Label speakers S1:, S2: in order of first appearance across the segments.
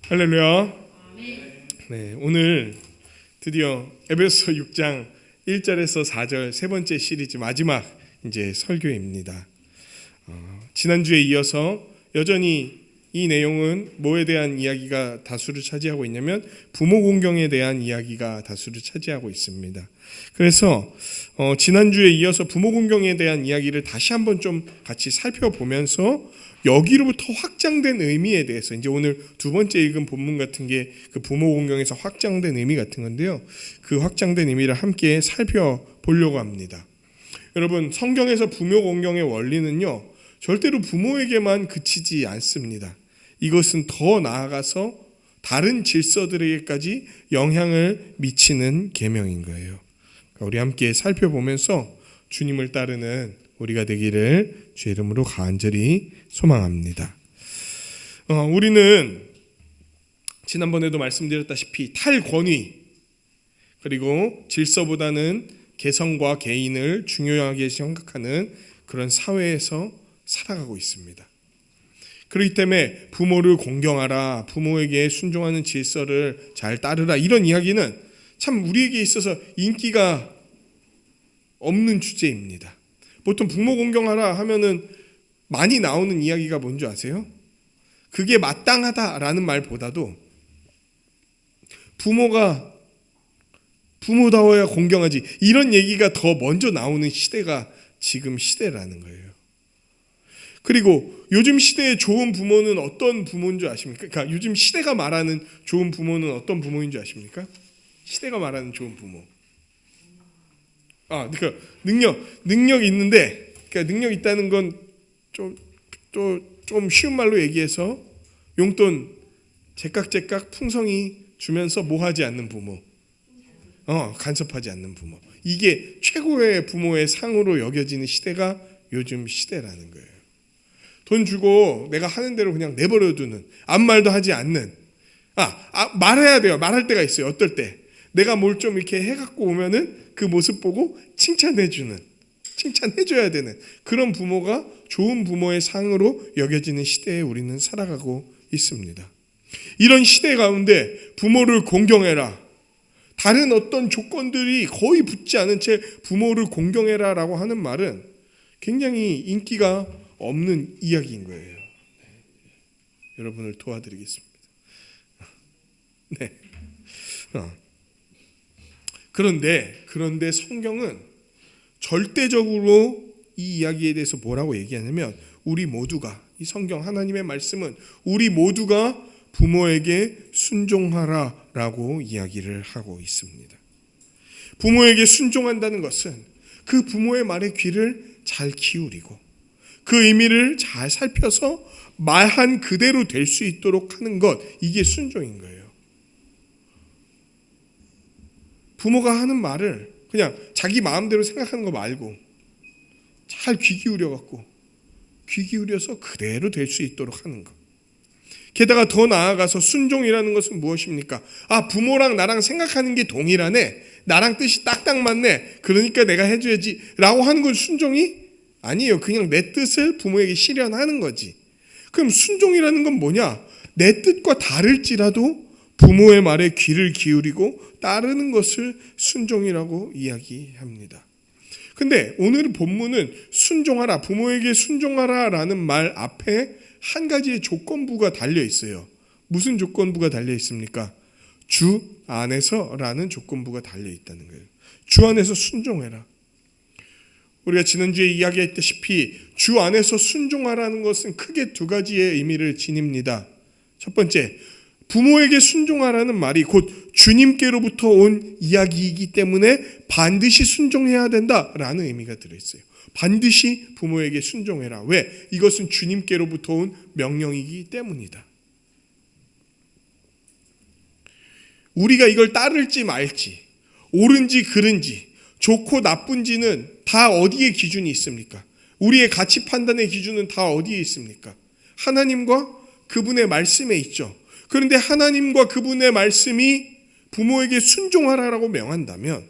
S1: 할렐루야. 네, 오늘 드디어 에베소 6장 1절에서 4절 세 번째 시리즈 마지막 이제 설교입니다. 지난주에 이어서 여전히 이 내용은 뭐에 대한 이야기가 다수를 차지하고 있냐면 부모 공경에 대한 이야기가 다수를 차지하고 있습니다. 그래서 지난주에 이어서 부모 공경에 대한 이야기를 다시 한번 좀 같이 살펴보면서 여기로부터 확장된 의미에 대해서 이제 오늘 두 번째 읽은 본문 같은 게 그 부모 공경에서 확장된 의미 같은 건데요. 그 확장된 의미를 함께 살펴보려고 합니다. 여러분, 성경에서 부모 공경의 원리는요, 절대로 부모에게만 그치지 않습니다. 이것은 더 나아가서 다른 질서들에게까지 영향을 미치는 계명인 거예요. 우리 함께 살펴보면서 주님을 따르는 우리가 되기를 주의 이름으로 간절히 소망합니다. 우리는 지난번에도 말씀드렸다시피 탈권위 그리고 질서보다는 개성과 개인을 중요하게 생각하는 그런 사회에서 살아가고 있습니다. 그렇기 때문에 부모를 공경하라, 부모에게 순종하는 질서를 잘 따르라, 이런 이야기는 참 우리에게 있어서 인기가 없는 주제입니다. 보통 부모 공경하라 하면은 많이 나오는 이야기가 뭔지 아세요? 그게 마땅하다라는 말보다도 부모가 부모다워야 공경하지, 이런 얘기가 더 먼저 나오는 시대가 지금 시대라는 거예요. 그리고 요즘 시대의 좋은 부모는 어떤 부모인 줄 아십니까? 그러니까 요즘 시대가 말하는 좋은 부모는 어떤 부모인 줄 아십니까? 시대가 말하는 좋은 부모. 그러니까 능력 있는데, 그러니까 능력 있다는 건 좀 쉬운 말로 얘기해서 용돈 제깍제깍 풍성히 주면서 뭐하지 않는 부모, 간섭하지 않는 부모. 이게 최고의 부모의 상으로 여겨지는 시대가 요즘 시대라는 거예요. 돈 주고 내가 하는 대로 그냥 내버려두는, 아무 말도 하지 않는. 말해야 돼요. 말할 때가 있어요. 어떨 때 내가 뭘 좀 이렇게 해갖고 오면은 그 모습 보고 칭찬해줘야 되는 그런 부모가 좋은 부모의 상으로 여겨지는 시대에 우리는 살아가고 있습니다. 이런 시대 가운데 부모를 공경해라, 다른 어떤 조건들이 거의 붙지 않은 채 부모를 공경해라 라고 하는 말은 굉장히 인기가 없는 이야기인 거예요. 여러분을 도와드리겠습니다. 네. 그런데 성경은 절대적으로 이 이야기에 대해서 뭐라고 얘기하냐면, 우리 모두가, 이 성경 하나님의 말씀은 우리 모두가 부모에게 순종하라라고 이야기를 하고 있습니다. 부모에게 순종한다는 것은 그 부모의 말에 귀를 잘 기울이고 그 의미를 잘 살펴서 말한 그대로 될 수 있도록 하는 것, 이게 순종인 거예요. 부모가 하는 말을 그냥 자기 마음대로 생각하는 거 말고 잘 귀 기울여서 그대로 될 수 있도록 하는 것. 게다가 더 나아가서 순종이라는 것은 무엇입니까? 부모랑 나랑 생각하는 게 동일하네, 나랑 뜻이 딱딱 맞네, 그러니까 내가 해줘야지 라고 하는 건 순종이 아니에요. 그냥 내 뜻을 부모에게 실현하는 거지. 그럼 순종이라는 건 뭐냐? 내 뜻과 다를지라도 부모의 말에 귀를 기울이고 따르는 것을 순종이라고 이야기합니다. 근데 오늘 본문은 순종하라, 부모에게 순종하라 라는 말 앞에 한 가지의 조건부가 달려 있어요. 무슨 조건부가 달려 있습니까? 주 안에서 라는 조건부가 달려 있다는 거예요. 주 안에서 순종해라. 우리가 지난주에 이야기했다시피 주 안에서 순종하라는 것은 크게 두 가지의 의미를 지닙니다. 첫 번째, 부모에게 순종하라는 말이 곧 주님께로부터 온 이야기이기 때문에 반드시 순종해야 된다라는 의미가 들어있어요. 반드시 부모에게 순종해라. 왜? 이것은 주님께로부터 온 명령이기 때문이다. 우리가 이걸 따를지 말지, 옳은지 그른지, 좋고 나쁜지는 다 어디에 기준이 있습니까? 우리의 가치 판단의 기준은 다 어디에 있습니까? 하나님과 그분의 말씀에 있죠. 그런데 하나님과 그분의 말씀이 부모에게 순종하라라고 명한다면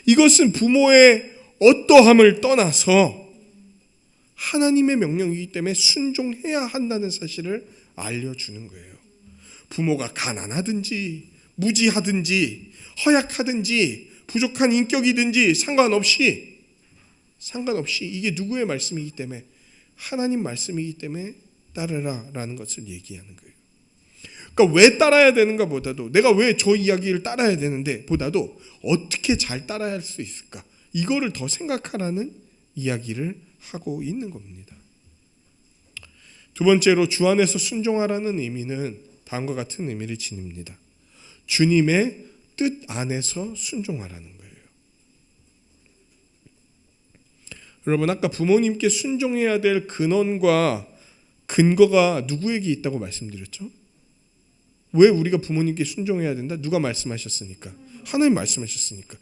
S1: 이것은 부모의 어떠함을 떠나서 하나님의 명령이기 때문에 순종해야 한다는 사실을 알려주는 거예요. 부모가 가난하든지 무지하든지 허약하든지 부족한 인격이든지 상관없이 이게 누구의 말씀이기 때문에 하나님 말씀이기 때문에 따르라라는 것을 얘기하는 거예요. 그러니까 왜 따라야 되는가 보다도 내가 왜 저 이야기를 따라야 되는데 보다도 어떻게 잘 따라야 할 수 있을까 이거를 더 생각하라는 이야기를 하고 있는 겁니다. 두 번째로 주 안에서 순종하라는 의미는 다음과 같은 의미를 지닙니다. 주님의 뜻 안에서 순종하라는 거예요. 여러분 아까 부모님께 순종해야 될 근원과 근거가 누구에게 있다고 말씀드렸죠? 왜 우리가 부모님께 순종해야 된다? 누가 말씀하셨으니까. 하나님 말씀하셨으니까.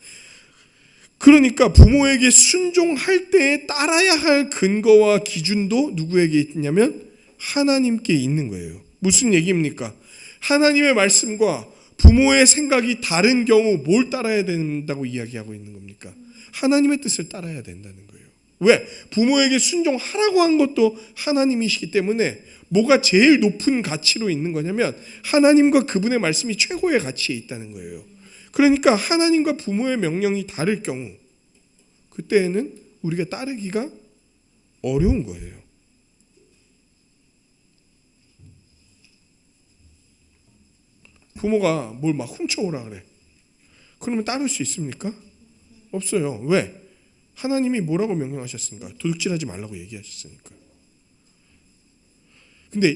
S1: 그러니까 부모에게 순종할 때에 따라야 할 근거와 기준도 누구에게 있냐면 하나님께 있는 거예요. 무슨 얘기입니까? 하나님의 말씀과 부모의 생각이 다른 경우 뭘 따라야 된다고 이야기하고 있는 겁니까? 하나님의 뜻을 따라야 된다는 거예요. 왜? 부모에게 순종하라고 한 것도 하나님이시기 때문에 뭐가 제일 높은 가치로 있는 거냐면 하나님과 그분의 말씀이 최고의 가치에 있다는 거예요. 그러니까 하나님과 부모의 명령이 다를 경우 그때에는 우리가 따르기가 어려운 거예요. 부모가 뭘 막 훔쳐오라 그래. 그러면 따를 수 있습니까? 없어요. 왜? 하나님이 뭐라고 명령하셨습니까? 도둑질하지 말라고 얘기하셨으니까. 근데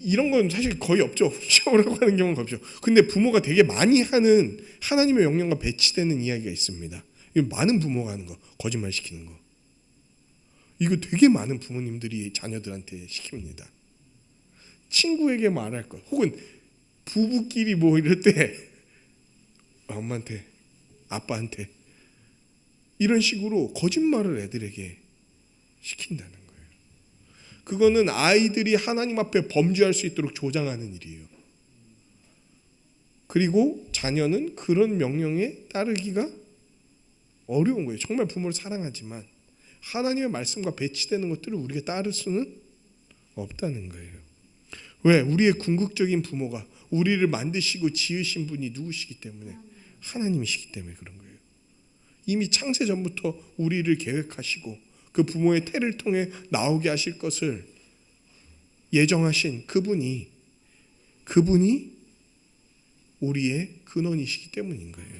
S1: 이런 건 사실 거의 없죠. 훔쳐오라고 하는 경우는 없죠. 근데 부모가 되게 많이 하는 하나님의 명령과 배치되는 이야기가 있습니다. 이거 많은 부모가 하는 거, 거짓말 시키는 거. 이거 되게 많은 부모님들이 자녀들한테 시킵니다. 친구에게 말할 것, 혹은 부부끼리 뭐 이럴 때 엄마한테, 아빠한테 이런 식으로 거짓말을 애들에게 시킨다는 거예요. 그거는 아이들이 하나님 앞에 범죄할 수 있도록 조장하는 일이에요. 그리고 자녀는 그런 명령에 따르기가 어려운 거예요. 정말 부모를 사랑하지만 하나님의 말씀과 배치되는 것들을 우리가 따를 수는 없다는 거예요. 왜? 우리의 궁극적인 부모가 우리를 만드시고 지으신 분이 누구시기 때문에 하나님이시기 때문에 그런 거예요. 이미 창세 전부터 우리를 계획하시고 그 부모의 태를 통해 나오게 하실 것을 예정하신 그분이 우리의 근원이시기 때문인 거예요.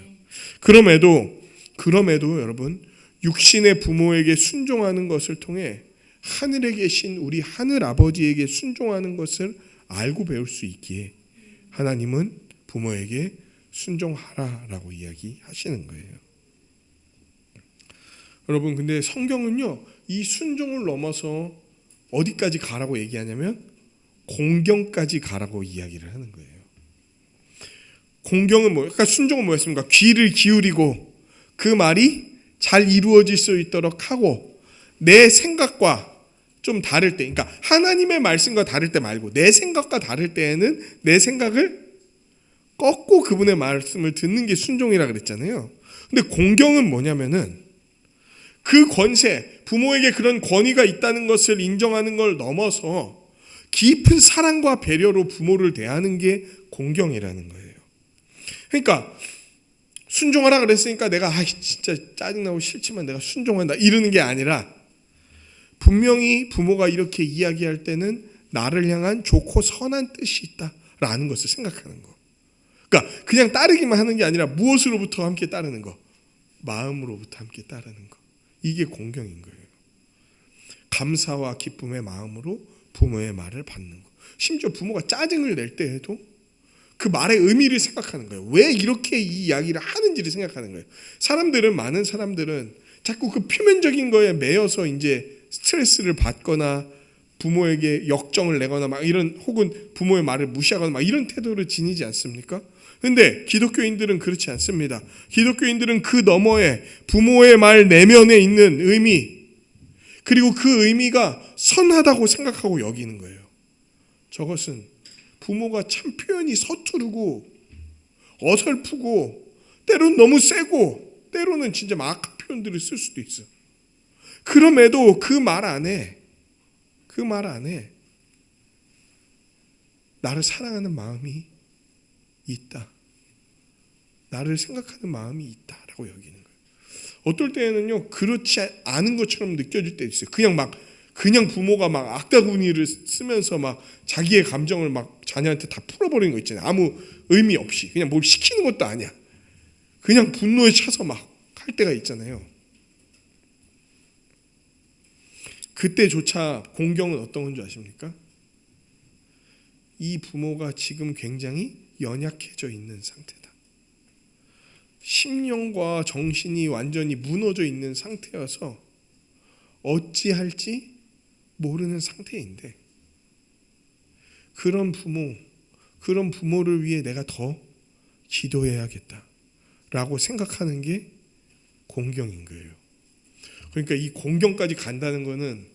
S1: 그럼에도 여러분 육신의 부모에게 순종하는 것을 통해 하늘에 계신 우리 하늘 아버지에게 순종하는 것을 알고 배울 수 있기에 하나님은 부모에게 순종하라라고 이야기하시는 거예요. 여러분 근데 성경은요 이 순종을 넘어서 어디까지 가라고 얘기하냐면 공경까지 가라고 이야기를 하는 거예요. 공경은 그러니까 순종은 뭐였습니까? 귀를 기울이고 그 말이 잘 이루어질 수 있도록 하고 내 생각과 좀 다를 때, 그러니까 하나님의 말씀과 다를 때 말고 내 생각과 다를 때에는 내 생각을 꺾고 그분의 말씀을 듣는 게 순종이라 그랬잖아요. 근데 공경은 뭐냐면은 그 권세, 부모에게 그런 권위가 있다는 것을 인정하는 걸 넘어서 깊은 사랑과 배려로 부모를 대하는 게 공경이라는 거예요. 그러니까 순종하라 그랬으니까 내가 진짜 짜증나고 싫지만 내가 순종한다 이러는 게 아니라 분명히 부모가 이렇게 이야기할 때는 나를 향한 좋고 선한 뜻이 있다라는 것을 생각하는 거. 그러니까 그냥 따르기만 하는 게 아니라 무엇으로부터 함께 따르는 거? 마음으로부터 함께 따르는 거. 이게 공경인 거예요. 감사와 기쁨의 마음으로 부모의 말을 받는 거. 심지어 부모가 짜증을 낼 때에도 그 말의 의미를 생각하는 거예요. 왜 이렇게 이 이야기를 하는지를 생각하는 거예요. 많은 사람들은 자꾸 그 표면적인 거에 매여서 이제 스트레스를 받거나 부모에게 역정을 내거나 막 이런 혹은 부모의 말을 무시하거나 막 이런 태도를 지니지 않습니까? 근데 기독교인들은 그렇지 않습니다. 기독교인들은 그 너머에 부모의 말 내면에 있는 의미 그리고 그 의미가 선하다고 생각하고 여기는 거예요. 저것은 부모가 참 표현이 서투르고 어설프고 때로는 너무 세고 때로는 진짜 악한 표현들을 쓸 수도 있어. 그럼에도 그 말 안에 나를 사랑하는 마음이 있다. 나를 생각하는 마음이 있다라고 여기는 거예요. 어떨 때는요 그렇지 않은 것처럼 느껴질 때 있어요. 그냥 부모가 막 악다구니를 쓰면서 막 자기의 감정을 막 자녀한테 다 풀어버리는 거 있잖아요. 아무 의미 없이 그냥 뭘 시키는 것도 아니야. 그냥 분노에 차서 막 할 때가 있잖아요. 그때조차 공경은 어떤 건 줄 아십니까? 이 부모가 지금 굉장히 연약해져 있는 상태다. 심령과 정신이 완전히 무너져 있는 상태여서 어찌할지 모르는 상태인데 그런 부모를 위해 내가 더 기도해야겠다라고 생각하는 게 공경인 거예요. 그러니까 이 공경까지 간다는 거는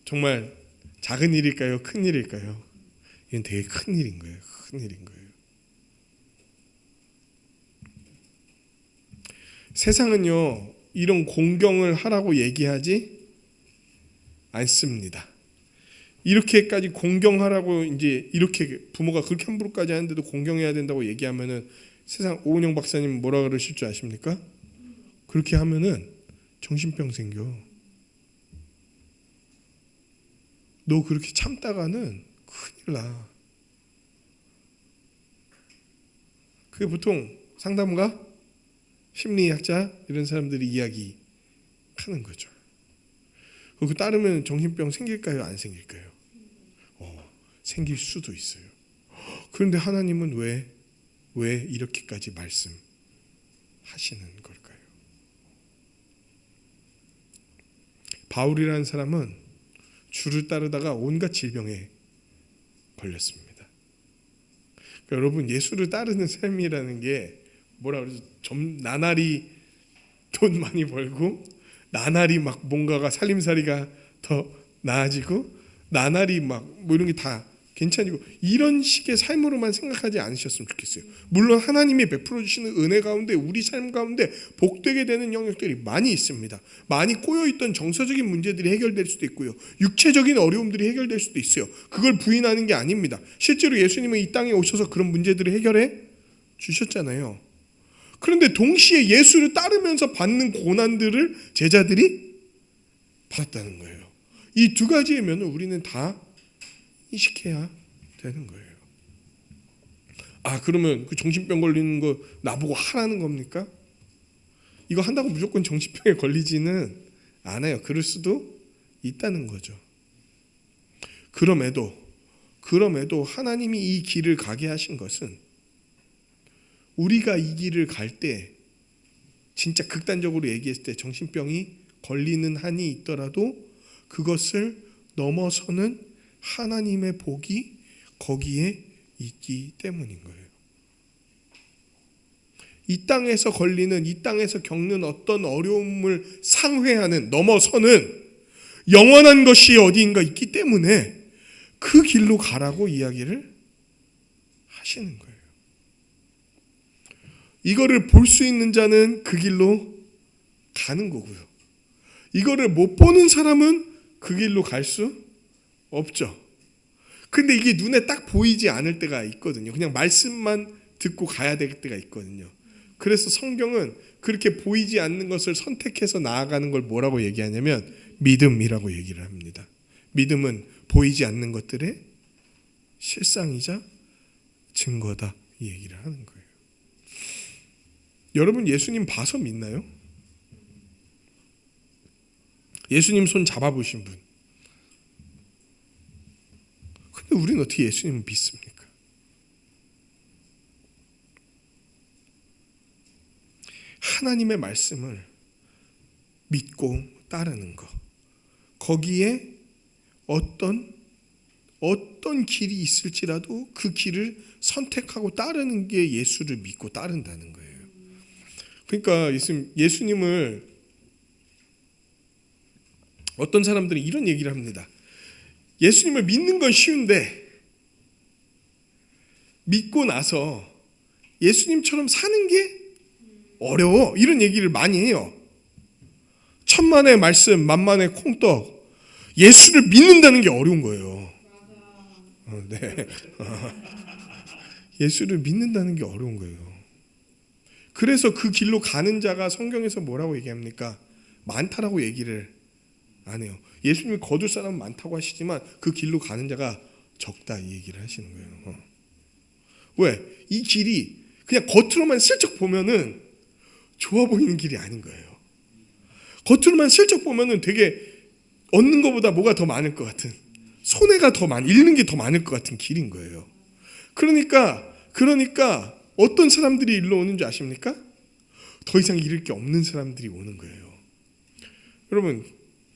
S1: 정말 작은 일일까요? 큰 일일까요? 이건 되게 큰 일인 거예요. 큰 일인 거예요. 세상은요 이런 공경을 하라고 얘기하지 않습니다. 이렇게까지 공경하라고 이제 이렇게 부모가 그렇게 함부로까지 하는데도 공경해야 된다고 얘기하면은 세상 오은영 박사님 뭐라 그러실 줄 아십니까? 그렇게 하면은 정신병 생겨. 너 그렇게 참다가는 큰일 나. 그게 보통 상담가, 심리학자 이런 사람들이 이야기하는 거죠. 그 따르면 정신병 생길까요? 안 생길까요? 생길 수도 있어요. 그런데 하나님은 왜 이렇게까지 말씀하시는 걸까요? 바울이라는 사람은 주를 따르다가 온갖 질병에 걸렸습니다. 그러니까 여러분 예수를 따르는 삶이라는 게 뭐라 그러죠? 나날이 돈 많이 벌고 나날이 막 뭔가가 살림살이가 더 나아지고 나날이 막 뭐 이런 게 다 괜찮이고 이런 식의 삶으로만 생각하지 않으셨으면 좋겠어요. 물론 하나님이 베풀어 주시는 은혜 가운데 우리 삶 가운데 복되게 되는 영역들이 많이 있습니다. 많이 꼬여있던 정서적인 문제들이 해결될 수도 있고요. 육체적인 어려움들이 해결될 수도 있어요. 그걸 부인하는 게 아닙니다. 실제로 예수님은 이 땅에 오셔서 그런 문제들을 해결해 주셨잖아요. 그런데 동시에 예수를 따르면서 받는 고난들을 제자들이 받았다는 거예요. 이 두 가지의 면을 우리는 다 인식해야 되는 거예요. 그러면 그 정신병 걸리는 거 나보고 하라는 겁니까? 이거 한다고 무조건 정신병에 걸리지는 않아요. 그럴 수도 있다는 거죠. 그럼에도 하나님이 이 길을 가게 하신 것은 우리가 이 길을 갈 때 진짜 극단적으로 얘기했을 때 정신병이 걸리는 한이 있더라도 그것을 넘어서는 하나님의 복이 거기에 있기 때문인 거예요. 이 땅에서 겪는 어떤 어려움을 상회하는, 넘어서는 영원한 것이 어디인가 있기 때문에 그 길로 가라고 이야기를 하시는 거예요. 이거를 볼 수 있는 자는 그 길로 가는 거고요. 이거를 못 보는 사람은 그 길로 갈 수 없죠. 근데 이게 눈에 딱 보이지 않을 때가 있거든요. 그냥 말씀만 듣고 가야 될 때가 있거든요. 그래서 성경은 그렇게 보이지 않는 것을 선택해서 나아가는 걸 뭐라고 얘기하냐면 믿음이라고 얘기를 합니다. 믿음은 보이지 않는 것들의 실상이자 증거다 이 얘기를 하는 거예요. 여러분 예수님 봐서 믿나요? 예수님 손 잡아보신 분. 근데 우리는 어떻게 예수님을 믿습니까? 하나님의 말씀을 믿고 따르는 것. 거기에 어떤 길이 있을지라도 그 길을 선택하고 따르는 게 예수를 믿고 따른다는 거예요. 그러니까 예수님을 어떤 사람들은 이런 얘기를 합니다. 예수님을 믿는 건 쉬운데 믿고 나서 예수님처럼 사는 게 어려워. 이런 얘기를 많이 해요. 천만의 말씀, 만만의 콩떡. 예수를 믿는다는 게 어려운 거예요. 네. 예수를 믿는다는 게 어려운 거예요. 그래서 그 길로 가는 자가 성경에서 뭐라고 얘기합니까? 많다라고 얘기를 안 해요. 예수님이 거둘 사람은 많다고 하시지만 그 길로 가는 자가 적다 이 얘기를 하시는 거예요. 왜? 이 길이 그냥 겉으로만 슬쩍 보면은 좋아 보이는 길이 아닌 거예요. 겉으로만 슬쩍 보면은 되게 얻는 것보다 뭐가 더 많을 것 같은, 손해가 더 많이, 잃는 게 더 많을 것 같은 길인 거예요. 그러니까 어떤 사람들이 일로 오는 줄 아십니까? 더 이상 잃을 게 없는 사람들이 오는 거예요. 여러분,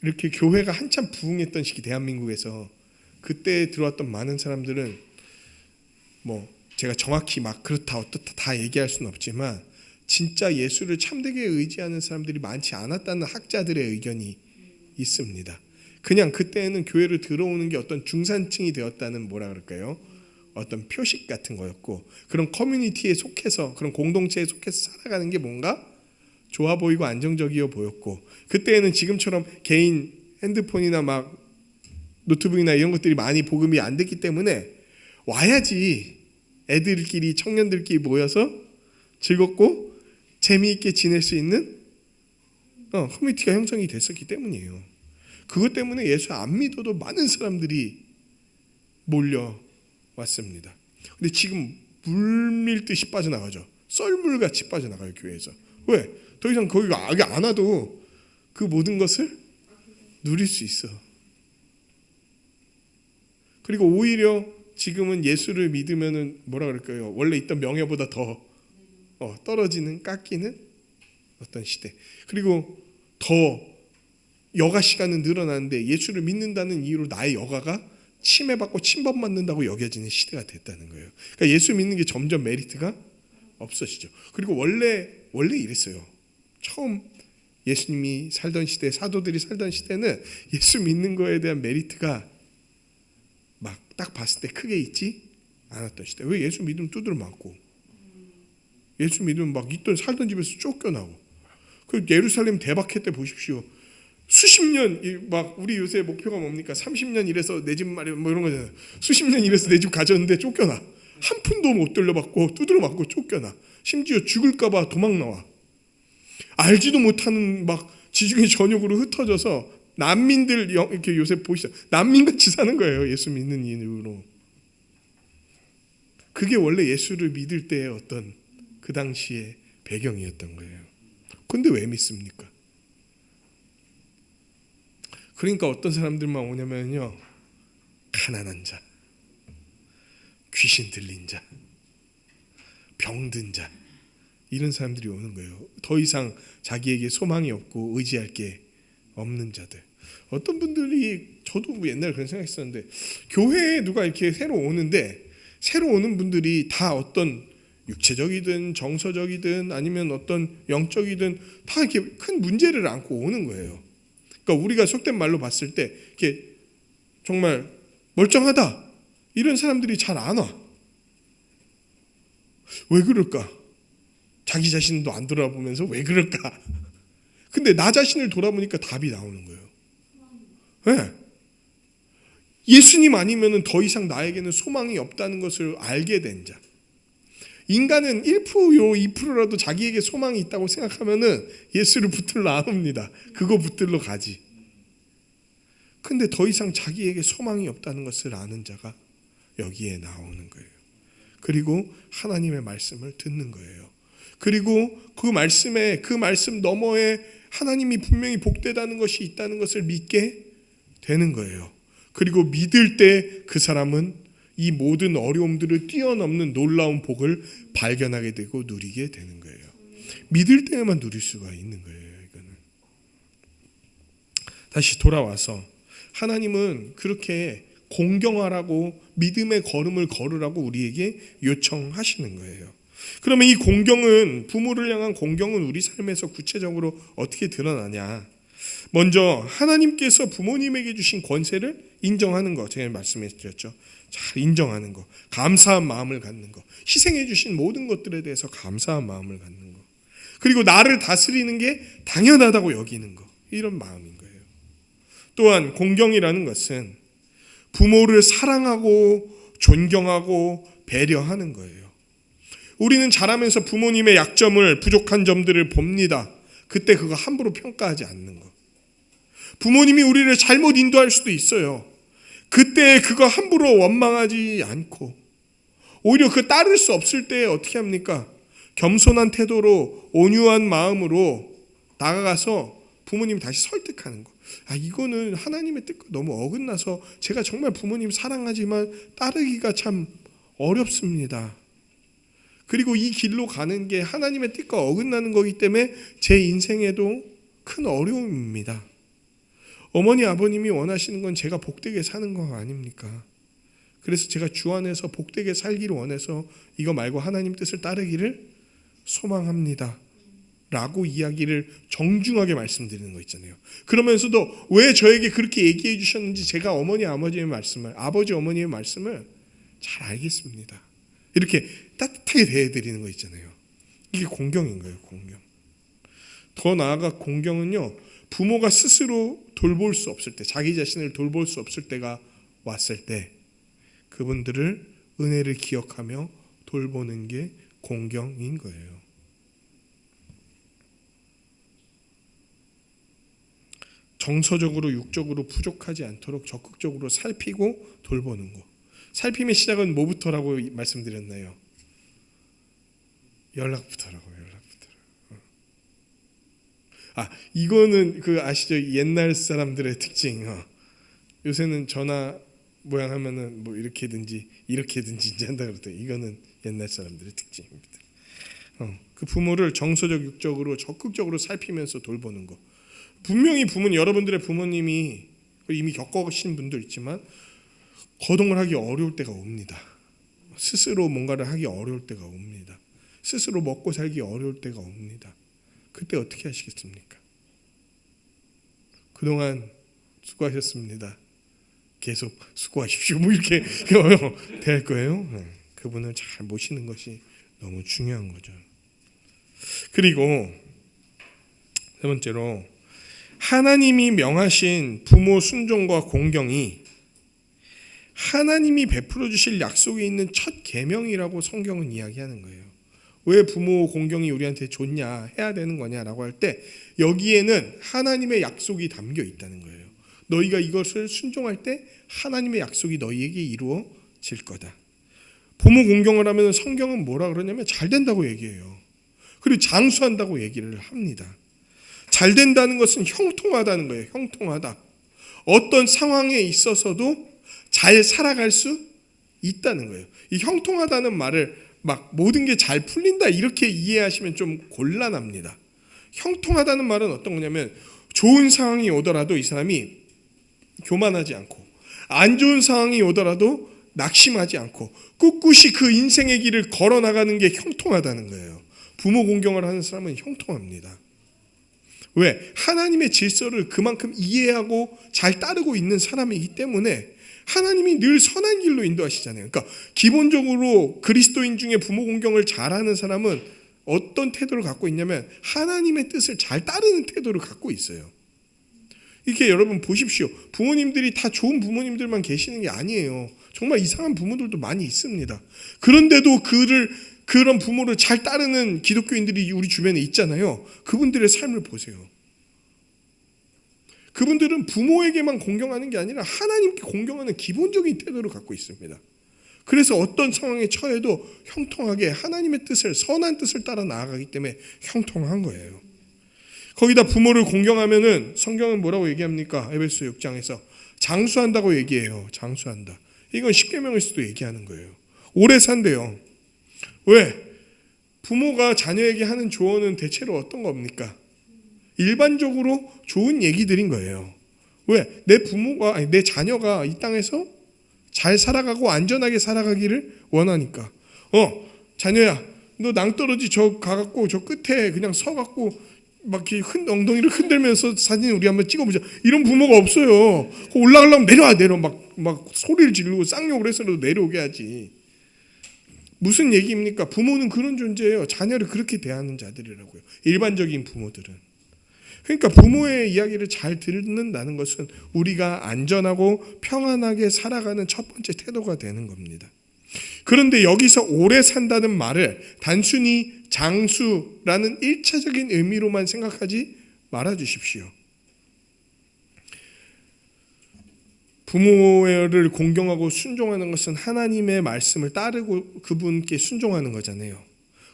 S1: 이렇게 교회가 한참 부흥했던 시기 대한민국에서 그때 들어왔던 많은 사람들은 뭐 제가 정확히 막 그렇다 어떻다 다 얘기할 수는 없지만 진짜 예수를 참되게 의지하는 사람들이 많지 않았다는 학자들의 의견이 있습니다. 그냥 그때는 교회를 들어오는 게 어떤 중산층이 되었다는 뭐라 그럴까요? 어떤 표식 같은 거였고, 그런 커뮤니티에 속해서, 그런 공동체에 속해서 살아가는 게 뭔가 좋아 보이고 안정적이어 보였고, 그때는 지금처럼 개인 핸드폰이나 막 노트북이나 이런 것들이 많이 보급이 안 됐기 때문에 와야지 애들끼리, 청년들끼리 모여서 즐겁고 재미있게 지낼 수 있는 커뮤니티가 형성이 됐었기 때문이에요. 그것 때문에 예수 안 믿어도 많은 사람들이 몰려왔습니다. 근데 지금 물밀듯이 빠져나가죠. 썰물같이 빠져나가요, 교회에서. 왜? 더 이상 거기가 안 와도 그 모든 것을 누릴 수 있어. 그리고 오히려 지금은 예수를 믿으면은 뭐라 그럴까요? 원래 있던 명예보다 더 떨어지는, 깎이는 어떤 시대. 그리고 더 여가 시간은 늘어나는데 예수를 믿는다는 이유로 나의 여가가 침해받고 침범받는다고 여겨지는 시대가 됐다는 거예요. 그러니까 예수 믿는 게 점점 메리트가 없어지죠. 그리고 원래 이랬어요. 처음 예수님이 살던 시대, 사도들이 살던 시대는 예수 믿는 거에 대한 메리트가 막 딱 봤을 때 크게 있지 않았던 시대. 왜? 예수 믿으면 두드려 맞고, 예수 믿으면 막 있던 살던 집에서 쫓겨나고. 그 예루살렘 대박회 때 보십시오. 수십 년, 막 우리 요새 목표가 뭡니까? 30년 일해서 내 집 마련 뭐 이런 거잖아요. 수십 년 일해서 내 집 가졌는데 쫓겨나. 한 푼도 못 돌려받고 두드려 맞고 쫓겨나. 심지어 죽을까봐 도망 나와. 알지도 못하는 막 지중해 전역으로 흩어져서 난민들, 이렇게 요새 보시죠. 난민같이 사는 거예요. 예수 믿는 이유로. 그게 원래 예수를 믿을 때의 어떤 그 당시의 배경이었던 거예요. 근데 왜 믿습니까? 그러니까 어떤 사람들만 오냐면요, 가난한 자, 귀신 들린 자, 병든 자, 이런 사람들이 오는 거예요. 더 이상 자기에게 소망이 없고 의지할 게 없는 자들. 어떤 분들이, 저도 뭐 옛날에 그런 생각했었는데, 교회에 누가 이렇게 새로 오는데, 새로 오는 분들이 다 어떤 육체적이든 정서적이든 아니면 어떤 영적이든 다 이렇게 큰 문제를 안고 오는 거예요. 그러니까 우리가 속된 말로 봤을 때 이렇게 정말 멀쩡하다 이런 사람들이 잘 안 와. 왜 그럴까? 자기 자신도 안 돌아보면서 왜 그럴까? 근데 나 자신을 돌아보니까 답이 나오는 거예요. 네. 예수님 아니면은 더 이상 나에게는 소망이 없다는 것을 알게 된 자. 인간은 1%요 2%라도 자기에게 소망이 있다고 생각하면은 예수를 붙들러 안 옵니다. 그거 붙들러 가지. 근데 더 이상 자기에게 소망이 없다는 것을 아는 자가 여기에 나오는 거예요. 그리고 하나님의 말씀을 듣는 거예요. 그리고 그 말씀 너머에 하나님이 분명히 복되다는 것이 있다는 것을 믿게 되는 거예요. 그리고 믿을 때 그 사람은 이 모든 어려움들을 뛰어넘는 놀라운 복을 발견하게 되고 누리게 되는 거예요. 믿을 때에만 누릴 수가 있는 거예요. 이거는. 다시 돌아와서 하나님은 그렇게 공경하라고, 믿음의 걸음을 걸으라고 우리에게 요청하시는 거예요. 그러면 이 공경은, 부모를 향한 공경은 우리 삶에서 구체적으로 어떻게 드러나냐? 먼저 하나님께서 부모님에게 주신 권세를 인정하는 거, 제가 말씀해 드렸죠. 잘 인정하는 거, 감사한 마음을 갖는 거, 희생해 주신 모든 것들에 대해서 감사한 마음을 갖는 거, 그리고 나를 다스리는 게 당연하다고 여기는 거, 이런 마음인 거예요. 또한 공경이라는 것은 부모를 사랑하고 존경하고 배려하는 거예요. 우리는 자라면서 부모님의 약점을, 부족한 점들을 봅니다. 그때 그거 함부로 평가하지 않는 거. 부모님이 우리를 잘못 인도할 수도 있어요. 그때 그거 함부로 원망하지 않고 오히려 그 따를 수 없을 때 어떻게 합니까? 겸손한 태도로 온유한 마음으로 나아가서 부모님 다시 설득하는 거. 이거는 하나님의 뜻과 너무 어긋나서 제가 정말 부모님 사랑하지만 따르기가 참 어렵습니다. 그리고 이 길로 가는 게 하나님의 뜻과 어긋나는 거기 때문에 제 인생에도 큰 어려움입니다. 어머니 아버님이 원하시는 건 제가 복되게 사는 거 아닙니까? 그래서 제가 주 안에서 복되게 살기를 원해서 이거 말고 하나님 뜻을 따르기를 소망합니다 라고 이야기를 정중하게 말씀드리는 거 있잖아요. 그러면서도 왜 저에게 그렇게 얘기해 주셨는지 제가 어머니 아버지의 말씀을, 아버지 어머니의 말씀을 잘 알겠습니다. 이렇게 따뜻하게 대해드리는 거 있잖아요. 이게 공경인 거예요. 공경. 더 나아가 공경은요, 부모가 스스로 돌볼 수 없을 때, 자기 자신을 돌볼 수 없을 때가 왔을 때 그분들을 은혜를 기억하며 돌보는 게 공경인 거예요. 정서적으로 육적으로 부족하지 않도록 적극적으로 살피고 돌보는 거. 살핌의 시작은 뭐부터라고 말씀드렸나요? 연락부터라고. 이거는 그 아시죠? 옛날 사람들의 특징. 요새는 전화 모양 하면은 뭐 이렇게든지 이제 한다 그러더니 이거는 옛날 사람들의 특징입니다. 그 부모를 정서적 육적으로 적극적으로 살피면서 돌보는 거. 분명히 여러분들의 부모님이 이미 겪어보신 분도 있지만 거동을 하기 어려울 때가 옵니다. 스스로 뭔가를 하기 어려울 때가 옵니다. 스스로 먹고 살기 어려울 때가 옵니다. 그때 어떻게 하시겠습니까? 그동안 수고하셨습니다. 계속 수고하십시오. 뭐 이렇게 될 거예요. 그분을 잘 모시는 것이 너무 중요한 거죠. 그리고 세 번째로 하나님이 명하신 부모 순종과 공경이 하나님이 베풀어 주실 약속에 있는 첫 계명이라고 성경은 이야기하는 거예요. 왜 부모 공경이 우리한테 좋냐, 해야 되는 거냐라고 할 때 여기에는 하나님의 약속이 담겨 있다는 거예요. 너희가 이것을 순종할 때 하나님의 약속이 너희에게 이루어질 거다. 부모 공경을 하면 성경은 뭐라 그러냐면 잘 된다고 얘기해요. 그리고 장수한다고 얘기를 합니다. 잘 된다는 것은 형통하다는 거예요. 형통하다. 어떤 상황에 있어서도 잘 살아갈 수 있다는 거예요. 이 형통하다는 말을 막 모든 게 잘 풀린다 이렇게 이해하시면 좀 곤란합니다. 형통하다는 말은 어떤 거냐면 좋은 상황이 오더라도 이 사람이 교만하지 않고 안 좋은 상황이 오더라도 낙심하지 않고 꿋꿋이 그 인생의 길을 걸어나가는 게 형통하다는 거예요. 부모 공경을 하는 사람은 형통합니다. 왜? 하나님의 질서를 그만큼 이해하고 잘 따르고 있는 사람이기 때문에 하나님이 늘 선한 길로 인도하시잖아요. 그러니까 기본적으로 그리스도인 중에 부모 공경을 잘하는 사람은 어떤 태도를 갖고 있냐면 하나님의 뜻을 잘 따르는 태도를 갖고 있어요. 이렇게 여러분 보십시오. 부모님들이 다 좋은 부모님들만 계시는 게 아니에요. 정말 이상한 부모들도 많이 있습니다. 그런데도 그런 부모를 잘 따르는 기독교인들이 우리 주변에 있잖아요. 그분들의 삶을 보세요. 그분들은 부모에게만 공경하는 게 아니라 하나님께 공경하는 기본적인 태도를 갖고 있습니다. 그래서 어떤 상황에 처해도 형통하게 하나님의 뜻을, 선한 뜻을 따라 나아가기 때문에 형통한 거예요. 거기다 부모를 공경하면은 성경은 뭐라고 얘기합니까? 에베소 6장에서 장수한다고 얘기해요. 장수한다. 이건 십계명에서도 얘기하는 거예요. 오래 산대요. 왜? 부모가 자녀에게 하는 조언은 대체로 어떤 겁니까? 일반적으로 좋은 얘기들인 거예요. 왜? 내 자녀가 이 땅에서 잘 살아가고 안전하게 살아가기를 원하니까. 자녀야, 너 낭떠러지 저 가갖고 저 끝에 그냥 서갖고 막 이렇게 엉덩이를 흔들면서 사진 우리 한번 찍어보자. 이런 부모가 없어요. 올라가려면 내려 막 소리를 지르고 쌍욕을 해서라도 내려오게 하지. 무슨 얘기입니까? 부모는 그런 존재예요. 자녀를 그렇게 대하는 자들이라고요. 일반적인 부모들은. 그러니까 부모의 이야기를 잘 듣는다는 것은 우리가 안전하고 평안하게 살아가는 첫 번째 태도가 되는 겁니다. 그런데 여기서 오래 산다는 말을 단순히 장수라는 1차적인 의미로만 생각하지 말아 주십시오. 부모를 공경하고 순종하는 것은 하나님의 말씀을 따르고 그분께 순종하는 거잖아요.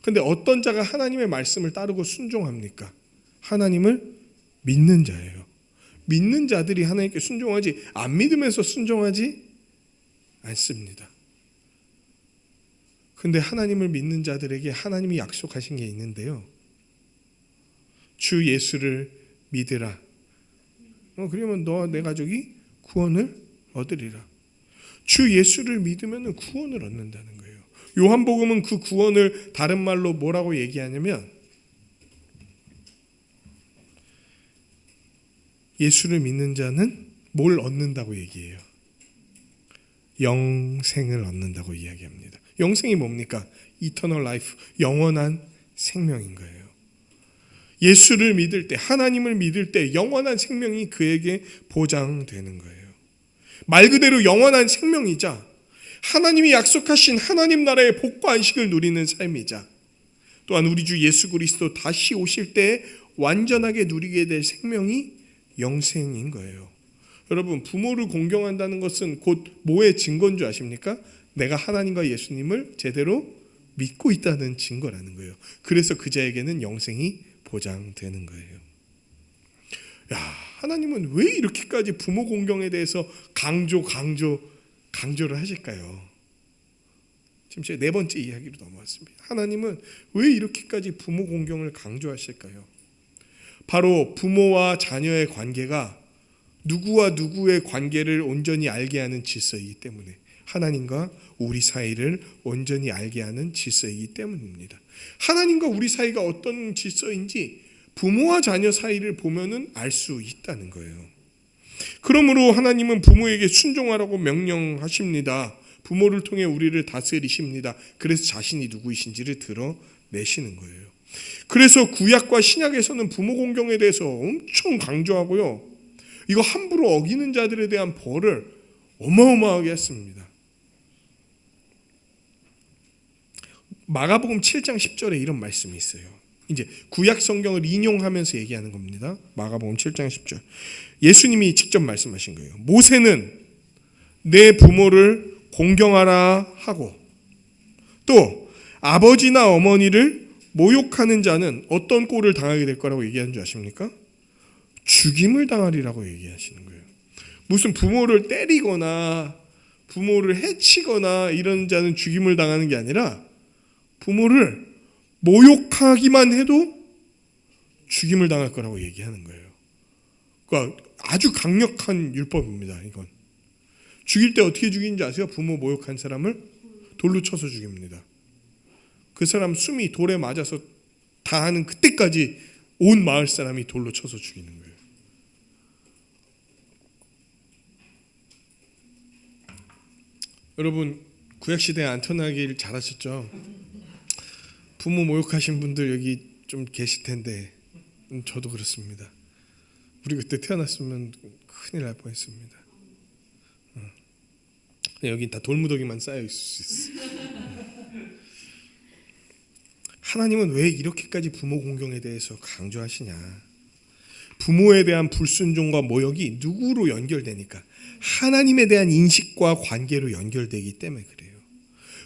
S1: 근데 어떤 자가 하나님의 말씀을 따르고 순종합니까? 하나님을 믿는 자예요. 믿는 자들이 하나님께 순종하지, 안 믿으면서 순종하지 않습니다. 근데 하나님을 믿는 자들에게 하나님이 약속하신 게 있는데요. 주 예수를 믿으라. 그러면 너와 내 가족이 구원을 얻으리라. 주 예수를 믿으면 구원을 얻는다는 거예요. 요한복음은 그 구원을 다른 말로 뭐라고 얘기하냐면 예수를 믿는 자는 뭘 얻는다고 얘기해요? 영생을 얻는다고 이야기합니다. 영생이 뭡니까? Eternal life, 영원한 생명인 거예요. 예수를 믿을 때, 하나님을 믿을 때 영원한 생명이 그에게 보장되는 거예요. 말 그대로 영원한 생명이자 하나님이 약속하신 하나님 나라의 복과 안식을 누리는 삶이자 또한 우리 주 예수 그리스도 다시 오실 때 완전하게 누리게 될 생명이 영생인 거예요. 여러분, 부모를 공경한다는 것은 곧 뭐의 증거인 줄 아십니까? 내가 하나님과 예수님을 제대로 믿고 있다는 증거라는 거예요. 그래서 그 자에게는 영생이 보장되는 거예요. 야, 하나님은 왜 이렇게까지 부모 공경에 대해서 강조를 하실까요? 지금 제 네 번째 이야기로 넘어왔습니다. 하나님은 왜 이렇게까지 부모 공경을 강조하실까요? 바로 부모와 자녀의 관계가 누구와 누구의 관계를 온전히 알게 하는 질서이기 때문에, 하나님과 우리 사이를 온전히 알게 하는 질서이기 때문입니다. 하나님과 우리 사이가 어떤 질서인지 부모와 자녀 사이를 보면은 알 수 있다는 거예요. 그러므로 하나님은 부모에게 순종하라고 명령하십니다. 부모를 통해 우리를 다스리십니다. 그래서 자신이 누구이신지를 드러내시는 거예요. 그래서 구약과 신약에서는 부모 공경에 대해서 엄청 강조하고요. 이거 함부로 어기는 자들에 대한 벌을 어마어마하게 했습니다. 마가복음 7장 10절에 이런 말씀이 있어요. 이제 구약 성경을 인용하면서 얘기하는 겁니다. 마가복음 7장 10절. 예수님이 직접 말씀하신 거예요. 모세는 내 부모를 공경하라 하고 또 아버지나 어머니를 모욕하는 자는 어떤 꼴을 당하게 될 거라고 얘기하는 줄 아십니까? 죽임을 당하리라고 얘기하시는 거예요. 무슨 부모를 때리거나 부모를 해치거나 이런 자는 죽임을 당하는 게 아니라 부모를 모욕하기만 해도 죽임을 당할 거라고 얘기하는 거예요. 그러니까 아주 강력한 율법입니다. 이건 죽일 때 어떻게 죽이는지 아세요? 부모 모욕한 사람을 돌로 쳐서 죽입니다. 그 사람 숨이 돌에 맞아서 다 하는 그때까지 온 마을 사람이 돌로 쳐서 죽이는 거예요. 여러분, 구약시대에 안터나길 잘하셨죠? 부모 모욕하신 분들 여기 좀 계실 텐데 저도 그렇습니다. 우리 그때 태어났으면 큰일 날 뻔했습니다. 여긴 다 돌무더기만 쌓여 있을 수 있어. 하나님은 왜 이렇게까지 부모 공경에 대해서 강조하시냐? 부모에 대한 불순종과 모욕이 누구로 연결되니까? 하나님에 대한 인식과 관계로 연결되기 때문에 그래요.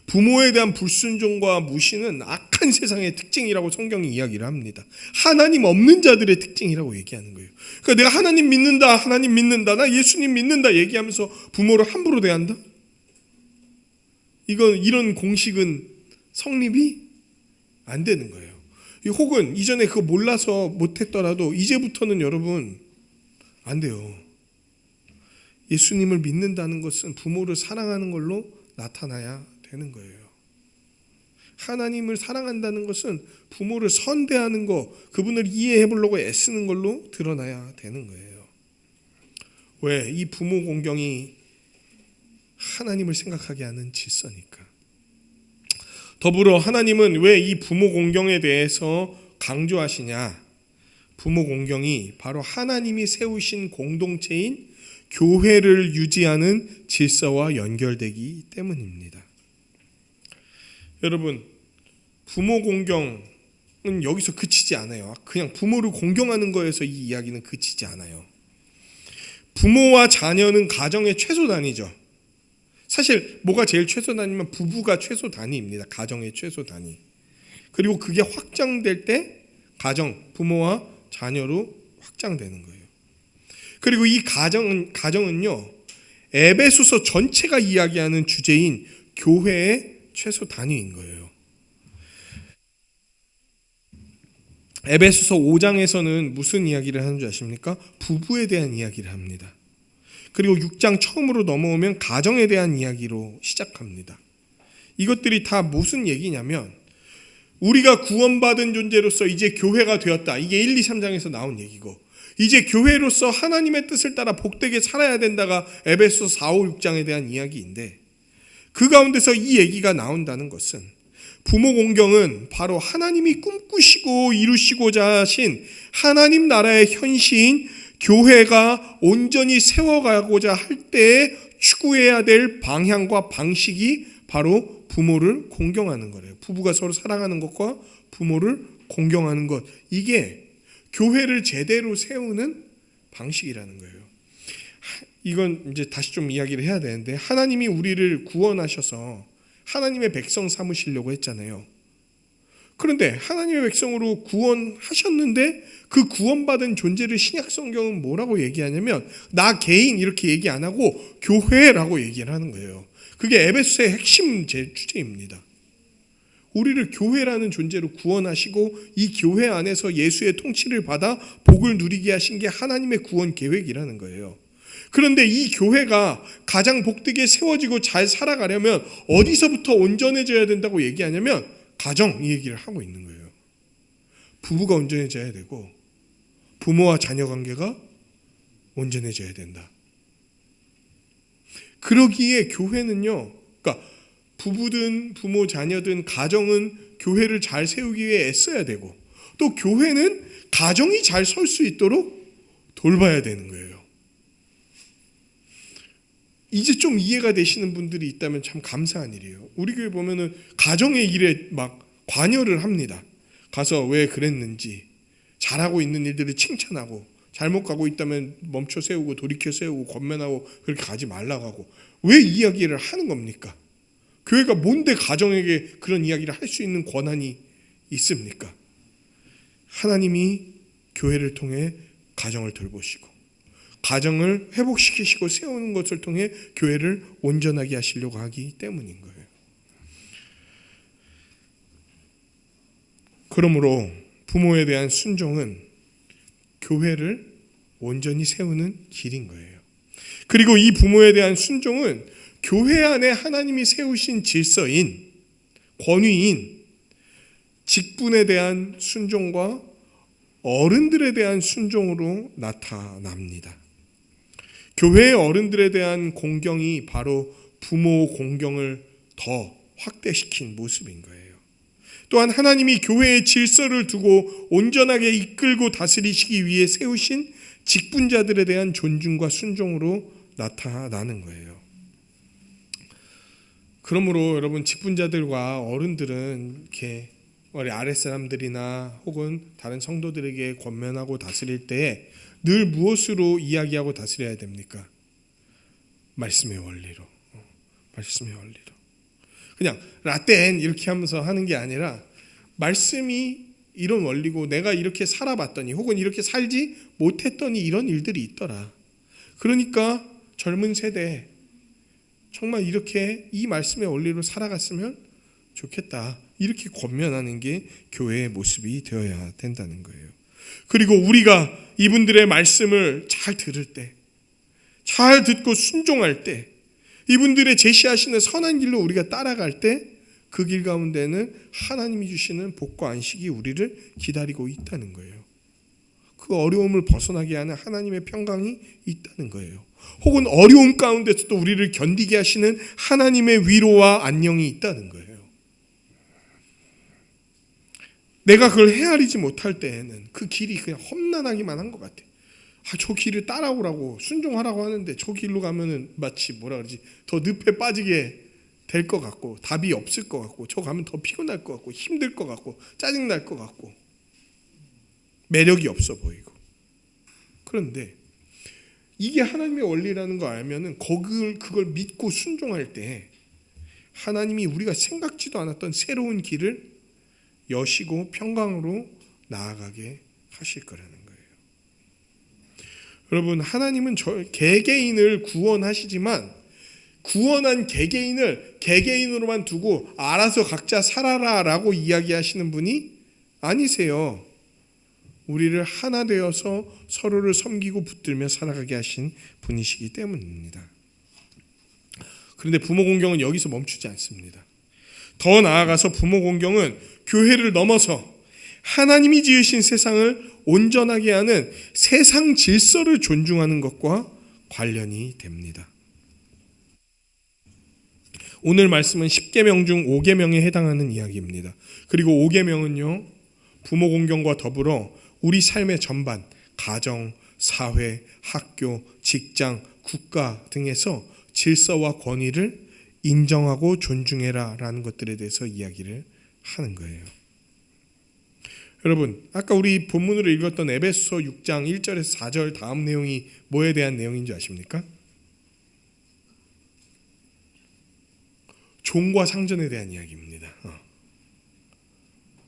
S1: 부모에 대한 불순종과 무시는 악한 세상의 특징이라고 성경이 이야기를 합니다. 하나님 없는 자들의 특징이라고 얘기하는 거예요. 그러니까 내가 하나님 믿는다, 나 예수님 믿는다 얘기하면서 부모를 함부로 대한다? 이런 공식은 성립이 안 되는 거예요. 혹은 이전에 그거 몰라서 못했더라도 이제부터는 여러분 안 돼요. 예수님을 믿는다는 것은 부모를 사랑하는 걸로 나타나야 되는 거예요. 하나님을 사랑한다는 것은 부모를 선대하는 거, 그분을 이해해 보려고 애쓰는 걸로 드러나야 되는 거예요. 왜? 이 부모 공경이 하나님을 생각하게 하는 질서니까. 더불어 하나님은 왜 이 부모 공경에 대해서 강조하시냐? 부모 공경이 바로 하나님이 세우신 공동체인 교회를 유지하는 질서와 연결되기 때문입니다. 여러분, 부모 공경은 여기서 그치지 않아요. 그냥 부모를 공경하는 거에서 이 이야기는 그치지 않아요. 부모와 자녀는 가정의 최소 단위죠. 사실 뭐가 제일 최소 단위면 부부가 최소 단위입니다. 가정의 최소 단위. 그리고 그게 확장될 때 가정, 부모와 자녀로 확장되는 거예요. 그리고 이 가정은요, 에베소서 전체가 이야기하는 주제인 교회의 최소 단위인 거예요. 에베소서 5장에서는 무슨 이야기를 하는 줄 아십니까? 부부에 대한 이야기를 합니다. 그리고 6장 처음으로 넘어오면 가정에 대한 이야기로 시작합니다. 이것들이 다 무슨 얘기냐면 우리가 구원받은 존재로서 이제 교회가 되었다. 이게 1, 2, 3장에서 나온 얘기고, 이제 교회로서 하나님의 뜻을 따라 복되게 살아야 된다가 에베소 4, 5, 6장에 대한 이야기인데, 그 가운데서 이 얘기가 나온다는 것은 부모 공경은 바로 하나님이 꿈꾸시고 이루시고자 하신 하나님 나라의 현시인 교회가 온전히 세워가고자 할 때에 추구해야 될 방향과 방식이 바로 부모를 공경하는 거래요. 부부가 서로 사랑하는 것과 부모를 공경하는 것, 이게 교회를 제대로 세우는 방식이라는 거예요. 이건 이제 다시 좀 이야기를 해야 되는데, 하나님이 우리를 구원하셔서 하나님의 백성 삼으시려고 했잖아요. 그런데 하나님의 백성으로 구원하셨는데 그 구원받은 존재를 신약 성경은 뭐라고 얘기하냐면 나 개인 이렇게 얘기 안 하고 교회라고 얘기를 하는 거예요. 그게 에베소의 핵심 주제입니다. 우리를 교회라는 존재로 구원하시고 이 교회 안에서 예수의 통치를 받아 복을 누리게 하신 게 하나님의 구원 계획이라는 거예요. 그런데 이 교회가 가장 복되게 세워지고 잘 살아가려면 어디서부터 온전해져야 된다고 얘기하냐면 가정, 이 얘기를 하고 있는 거예요. 부부가 온전해져야 되고 부모와 자녀 관계가 온전해져야 된다. 그러기에 교회는요, 그러니까 부부든 부모 자녀든 가정은 교회를 잘 세우기 위해 애써야 되고, 또 교회는 가정이 잘 설 수 있도록 돌봐야 되는 거예요. 이제 좀 이해가 되시는 분들이 있다면 참 감사한 일이에요. 우리 교회 보면은 가정의 일에 막 관여를 합니다. 가서 왜 그랬는지, 잘하고 있는 일들을 칭찬하고, 잘못 가고 있다면 멈춰 세우고 돌이켜 세우고 권면하고, 그렇게 가지 말라고 하고. 왜 이야기를 하는 겁니까? 교회가 뭔데 가정에게 그런 이야기를 할 수 있는 권한이 있습니까? 하나님이 교회를 통해 가정을 돌보시고 가정을 회복시키시고 세우는 것을 통해 교회를 온전하게 하시려고 하기 때문인 거예요. 그러므로 부모에 대한 순종은 교회를 온전히 세우는 길인 거예요. 그리고 이 부모에 대한 순종은 교회 안에 하나님이 세우신 질서인, 권위인 직분에 대한 순종과 어른들에 대한 순종으로 나타납니다. 교회의 어른들에 대한 공경이 바로 부모 공경을 더 확대시킨 모습인 거예요. 또한 하나님이 교회의 질서를 두고 온전하게 이끌고 다스리시기 위해 세우신 직분자들에 대한 존중과 순종으로 나타나는 거예요. 그러므로 여러분, 직분자들과 어른들은 이렇게 우리 아랫사람들이나 혹은 다른 성도들에게 권면하고 다스릴 때 늘 무엇으로 이야기하고 다스려야 됩니까? 말씀의 원리로. 말씀의 원리로. 그냥 라떼엔 이렇게 하면서 하는 게 아니라 말씀이 이런 원리고 내가 이렇게 살아봤더니 혹은 이렇게 살지 못했더니 이런 일들이 있더라. 그러니까 젊은 세대 정말 이렇게 이 말씀의 원리로 살아갔으면 좋겠다. 이렇게 권면하는 게 교회의 모습이 되어야 된다는 거예요. 그리고 우리가 이분들의 말씀을 잘 들을 때, 잘 듣고 순종할 때, 이분들의 제시하시는 선한 길로 우리가 따라갈 때 그 길 가운데는 하나님이 주시는 복과 안식이 우리를 기다리고 있다는 거예요. 그 어려움을 벗어나게 하는 하나님의 평강이 있다는 거예요. 혹은 어려움 가운데서도 우리를 견디게 하시는 하나님의 위로와 안녕이 있다는 거예요. 내가 그걸 헤아리지 못할 때에는 그 길이 그냥 험난하기만 한 것 같아. 저 길을 따라오라고 순종하라고 하는데 저 길로 가면은 마치 뭐라 그러지, 더 늪에 빠지게 될 것 같고 답이 없을 것 같고 저 가면 더 피곤할 것 같고 힘들 것 같고 짜증날 것 같고 매력이 없어 보이고. 그런데 이게 하나님의 원리라는 걸 알면은 그걸 믿고 순종할 때 하나님이 우리가 생각지도 않았던 새로운 길을 여시고 평강으로 나아가게 하실 거라는 거예요. 여러분, 하나님은 개개인을 구원하시지만 구원한 개개인을 개개인으로만 두고 알아서 각자 살아라라고 이야기하시는 분이 아니세요. 우리를 하나 되어서 서로를 섬기고 붙들며 살아가게 하신 분이시기 때문입니다. 그런데 부모 공경은 여기서 멈추지 않습니다. 더 나아가서 부모 공경은 교회를 넘어서 하나님이 지으신 세상을 온전하게 하는 세상 질서를 존중하는 것과 관련이 됩니다. 오늘 말씀은 10계명 중 5계명에 해당하는 이야기입니다. 그리고 5계명은요, 부모 공경과 더불어 우리 삶의 전반, 가정, 사회, 학교, 직장, 국가 등에서 질서와 권위를 인정하고 존중해라 라는 것들에 대해서 이야기를 하는 거예요. 여러분, 아까 우리 본문으로 읽었던 에베소 6장 1절에서 4절 다음 내용이 뭐에 대한 내용인지 아십니까? 종과 상전에 대한 이야기입니다.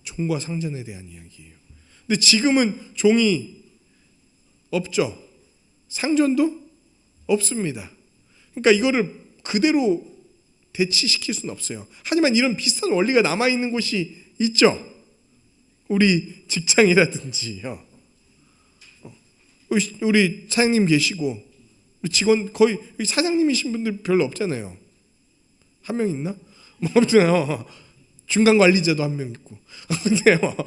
S1: 종과 상전에 대한 이야기예요. 근데 지금은 종이 없죠. 상전도 없습니다. 그러니까 이거를 그대로 대치시킬 수는 없어요. 하지만 이런 비슷한 원리가 남아있는 곳이 있죠. 우리 직장이라든지요. 우리 사장님 계시고 직원 거의 사장님이신 분들 별로 없잖아요. 한 명 있나? 뭐 없잖아요. 중간 관리자도 한 명 있고. 근데요,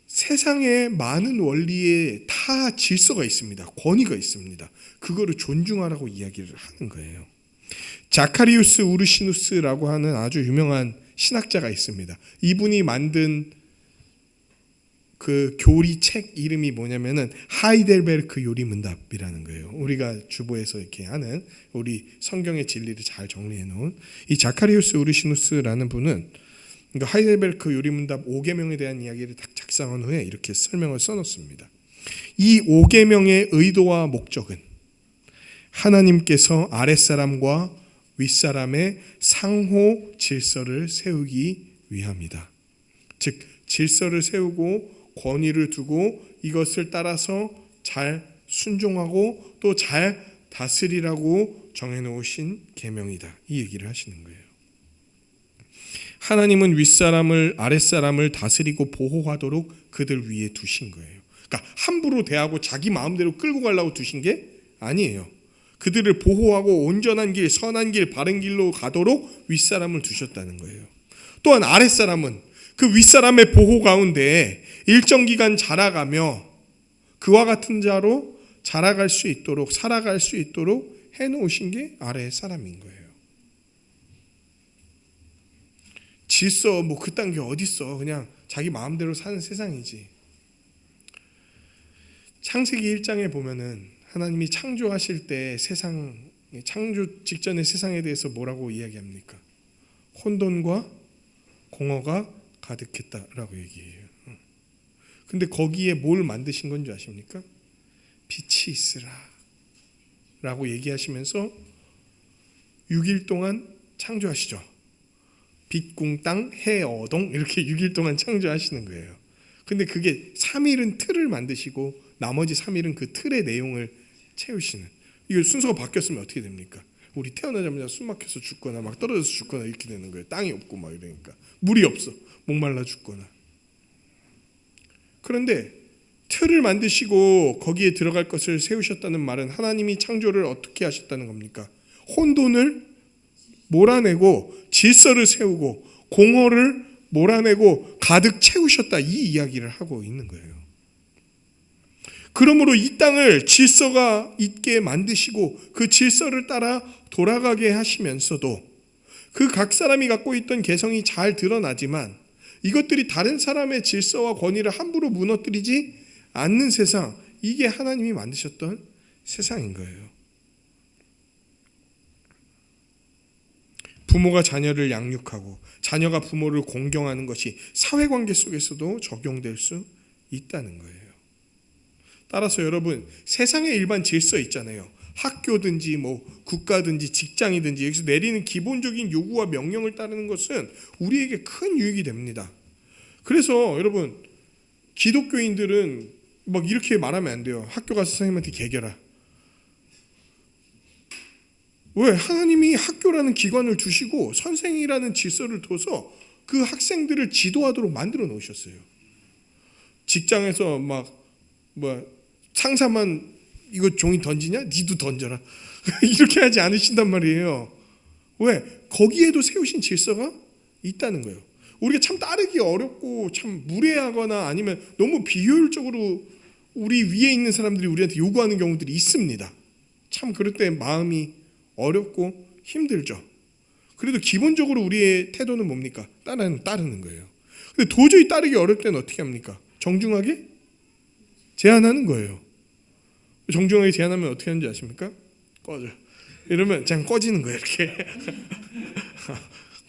S1: 세상에 많은 원리에 다 질서가 있습니다. 권위가 있습니다. 그거를 존중하라고 이야기를 하는 거예요. 자카리우스 우르시누스라고 하는 아주 유명한 신학자가 있습니다. 이분이 만든 그 교리 책 이름이 뭐냐면은 하이델베르크 요리문답이라는 거예요. 우리가 주보에서 이렇게 하는 우리 성경의 진리를 잘 정리해 놓은 이 자카리우스 우르시누스라는 분은 하이델베르크 요리문답 5계명에 대한 이야기를 딱 작성한 후에 이렇게 설명을 써놓습니다. 이 5계명의 의도와 목적은 하나님께서 아랫사람과 윗사람의 상호 질서를 세우기 위함이다. 즉 질서를 세우고 권위를 두고 이것을 따라서 잘 순종하고 또 잘 다스리라고 정해놓으신 계명이다. 이 얘기를 하시는 거예요. 하나님은 윗사람을 아랫사람을 다스리고 보호하도록 그들 위에 두신 거예요. 그러니까 함부로 대하고 자기 마음대로 끌고 가려고 두신 게 아니에요. 그들을 보호하고 온전한 길, 선한 길, 바른 길로 가도록 윗사람을 두셨다는 거예요. 또한 아랫사람은 그 윗사람의 보호 가운데 일정 기간 자라가며 그와 같은 자로 자라갈 수 있도록 살아갈 수 있도록 해놓으신 게 아래 사람인 거예요. 질서 뭐 그딴 게 어딨어. 그냥 자기 마음대로 사는 세상이지. 창세기 1장에 보면은 하나님이 창조하실 때 세상, 창조 직전의 세상에 대해서 뭐라고 이야기합니까? 혼돈과 공허가 가득했다라고 얘기해요. 근데 거기에 뭘 만드신 건지 아십니까? 빛이 있으라 라고 얘기하시면서 6일 동안 창조하시죠. 빛, 궁, 땅, 해, 어동 이렇게 6일 동안 창조하시는 거예요. 근데 그게 3일은 틀을 만드시고 나머지 3일은 그 틀의 내용을 채우시는. 이거 순서가 바뀌었으면 어떻게 됩니까? 우리 태어나자마자 숨 막혀서 죽거나 막 떨어져서 죽거나 이렇게 되는 거예요. 땅이 없고 막 이러니까. 물이 없어. 목말라 죽거나. 그런데 틀을 만드시고 거기에 들어갈 것을 세우셨다는 말은 하나님이 창조를 어떻게 하셨다는 겁니까? 혼돈을 몰아내고 질서를 세우고 공허를 몰아내고 가득 채우셨다, 이 이야기를 하고 있는 거예요. 그러므로 이 땅을 질서가 있게 만드시고 그 질서를 따라 돌아가게 하시면서도 그 각 사람이 갖고 있던 개성이 잘 드러나지만 이것들이 다른 사람의 질서와 권위를 함부로 무너뜨리지 않는 세상, 이게 하나님이 만드셨던 세상인 거예요. 부모가 자녀를 양육하고 자녀가 부모를 공경하는 것이 사회관계 속에서도 적용될 수 있다는 거예요. 따라서 여러분, 세상의 일반 질서 있잖아요. 학교든지 뭐 국가든지 직장이든지 여기서 내리는 기본적인 요구와 명령을 따르는 것은 우리에게 큰 유익이 됩니다. 그래서 여러분, 기독교인들은 막 이렇게 말하면 안 돼요. 학교 가서 선생님한테 개겨라. 왜? 하나님이 학교라는 기관을 주시고 선생이라는 질서를 둬서 그 학생들을 지도하도록 만들어 놓으셨어요. 직장에서 상사만 이거 종이 던지냐? 니도 던져라. 이렇게 하지 않으신단 말이에요. 왜? 거기에도 세우신 질서가 있다는 거예요. 우리가 참 따르기 어렵고 참 무례하거나 아니면 너무 비효율적으로 우리 위에 있는 사람들이 우리한테 요구하는 경우들이 있습니다. 참 그럴 때 마음이 어렵고 힘들죠. 그래도 기본적으로 우리의 태도는 뭡니까? 따르는 거예요. 근데 도저히 따르기 어렵을 때는 어떻게 합니까? 정중하게 제안하는 거예요. 정중하게 제안하면 어떻게 하는지 아십니까? 꺼져. 이러면 그냥 꺼지는 거예요. 이렇게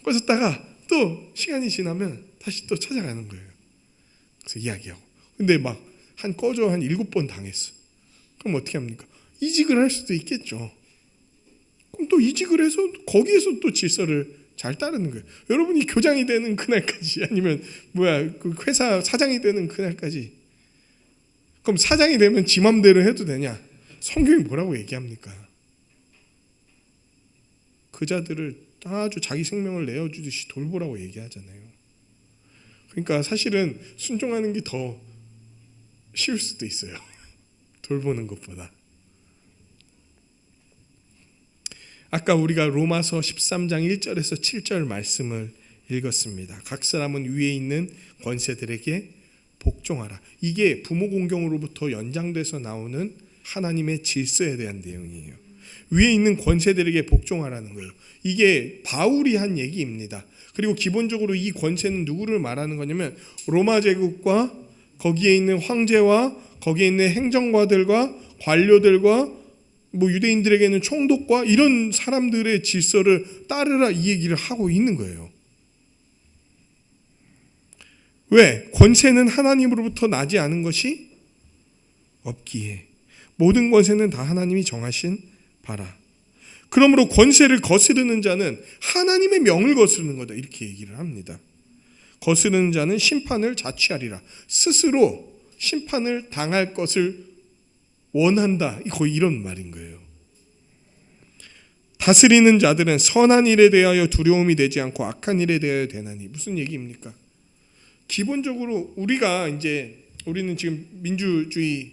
S1: 꺼졌다가 또 시간이 지나면 다시 또 찾아가는 거예요. 그래서 이야기하고. 근데 막 한 7번 당했어. 그럼 어떻게 합니까? 이직을 할 수도 있겠죠. 그럼 또 이직을 해서 거기에서 또 질서를 잘 따르는 거예요. 여러분이 교장이 되는 그날까지 아니면 그 회사 사장이 되는 그날까지, 그럼 사장이 되면 지 맘대로 해도 되냐? 성경이 뭐라고 얘기합니까? 그 자들을 아주 자기 생명을 내어주듯이 돌보라고 얘기하잖아요. 그러니까 사실은 순종하는 게 더 쉬울 수도 있어요. 돌보는 것보다. 아까 우리가 로마서 13장 1절에서 7절 말씀을 읽었습니다. 각 사람은 위에 있는 권세들에게 복종하라. 이게 부모 공경으로부터 연장돼서 나오는 하나님의 질서에 대한 내용이에요. 위에 있는 권세들에게 복종하라는 거예요. 이게 바울이 한 얘기입니다. 그리고 기본적으로 이 권세는 누구를 말하는 거냐면 로마 제국과 거기에 있는 황제와 거기에 있는 행정관들과 관료들과 유대인들에게는 총독과 이런 사람들의 질서를 따르라, 이 얘기를 하고 있는 거예요. 왜? 권세는 하나님으로부터 나지 않은 것이 없기에 모든 권세는 다 하나님이 정하신 바라. 그러므로 권세를 거스르는 자는 하나님의 명을 거스르는 거다, 이렇게 얘기를 합니다. 거스르는 자는 심판을 자취하리라. 스스로 심판을 당할 것을 원한다, 거의 이런 말인 거예요. 다스리는 자들은 선한 일에 대하여 두려움이 되지 않고 악한 일에 대하여 되나니. 무슨 얘기입니까? 기본적으로 우리는 지금 민주주의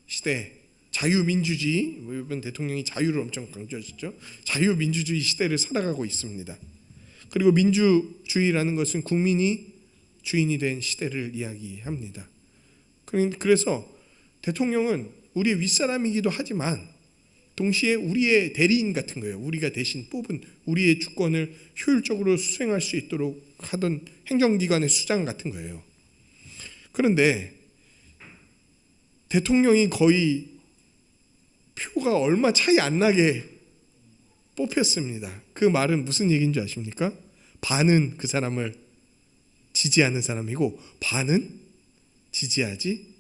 S1: 시대, 자유민주주의, 이번 대통령이 자유를 엄청 강조하셨죠. 자유민주주의 시대를 살아가고 있습니다. 그리고 민주주의라는 것은 국민이 주인이 된 시대를 이야기합니다. 그래서 대통령은 우리의 윗사람이기도 하지만 동시에 우리의 대리인 같은 거예요. 우리가 대신 뽑은 우리의 주권을 효율적으로 수행할 수 있도록 하던 행정기관의 수장 같은 거예요. 그런데 대통령이 거의 표가 얼마 차이 안 나게 뽑혔습니다. 그 말은 무슨 얘기인 줄 아십니까? 반은 그 사람을 지지하는 사람이고 반은 지지하지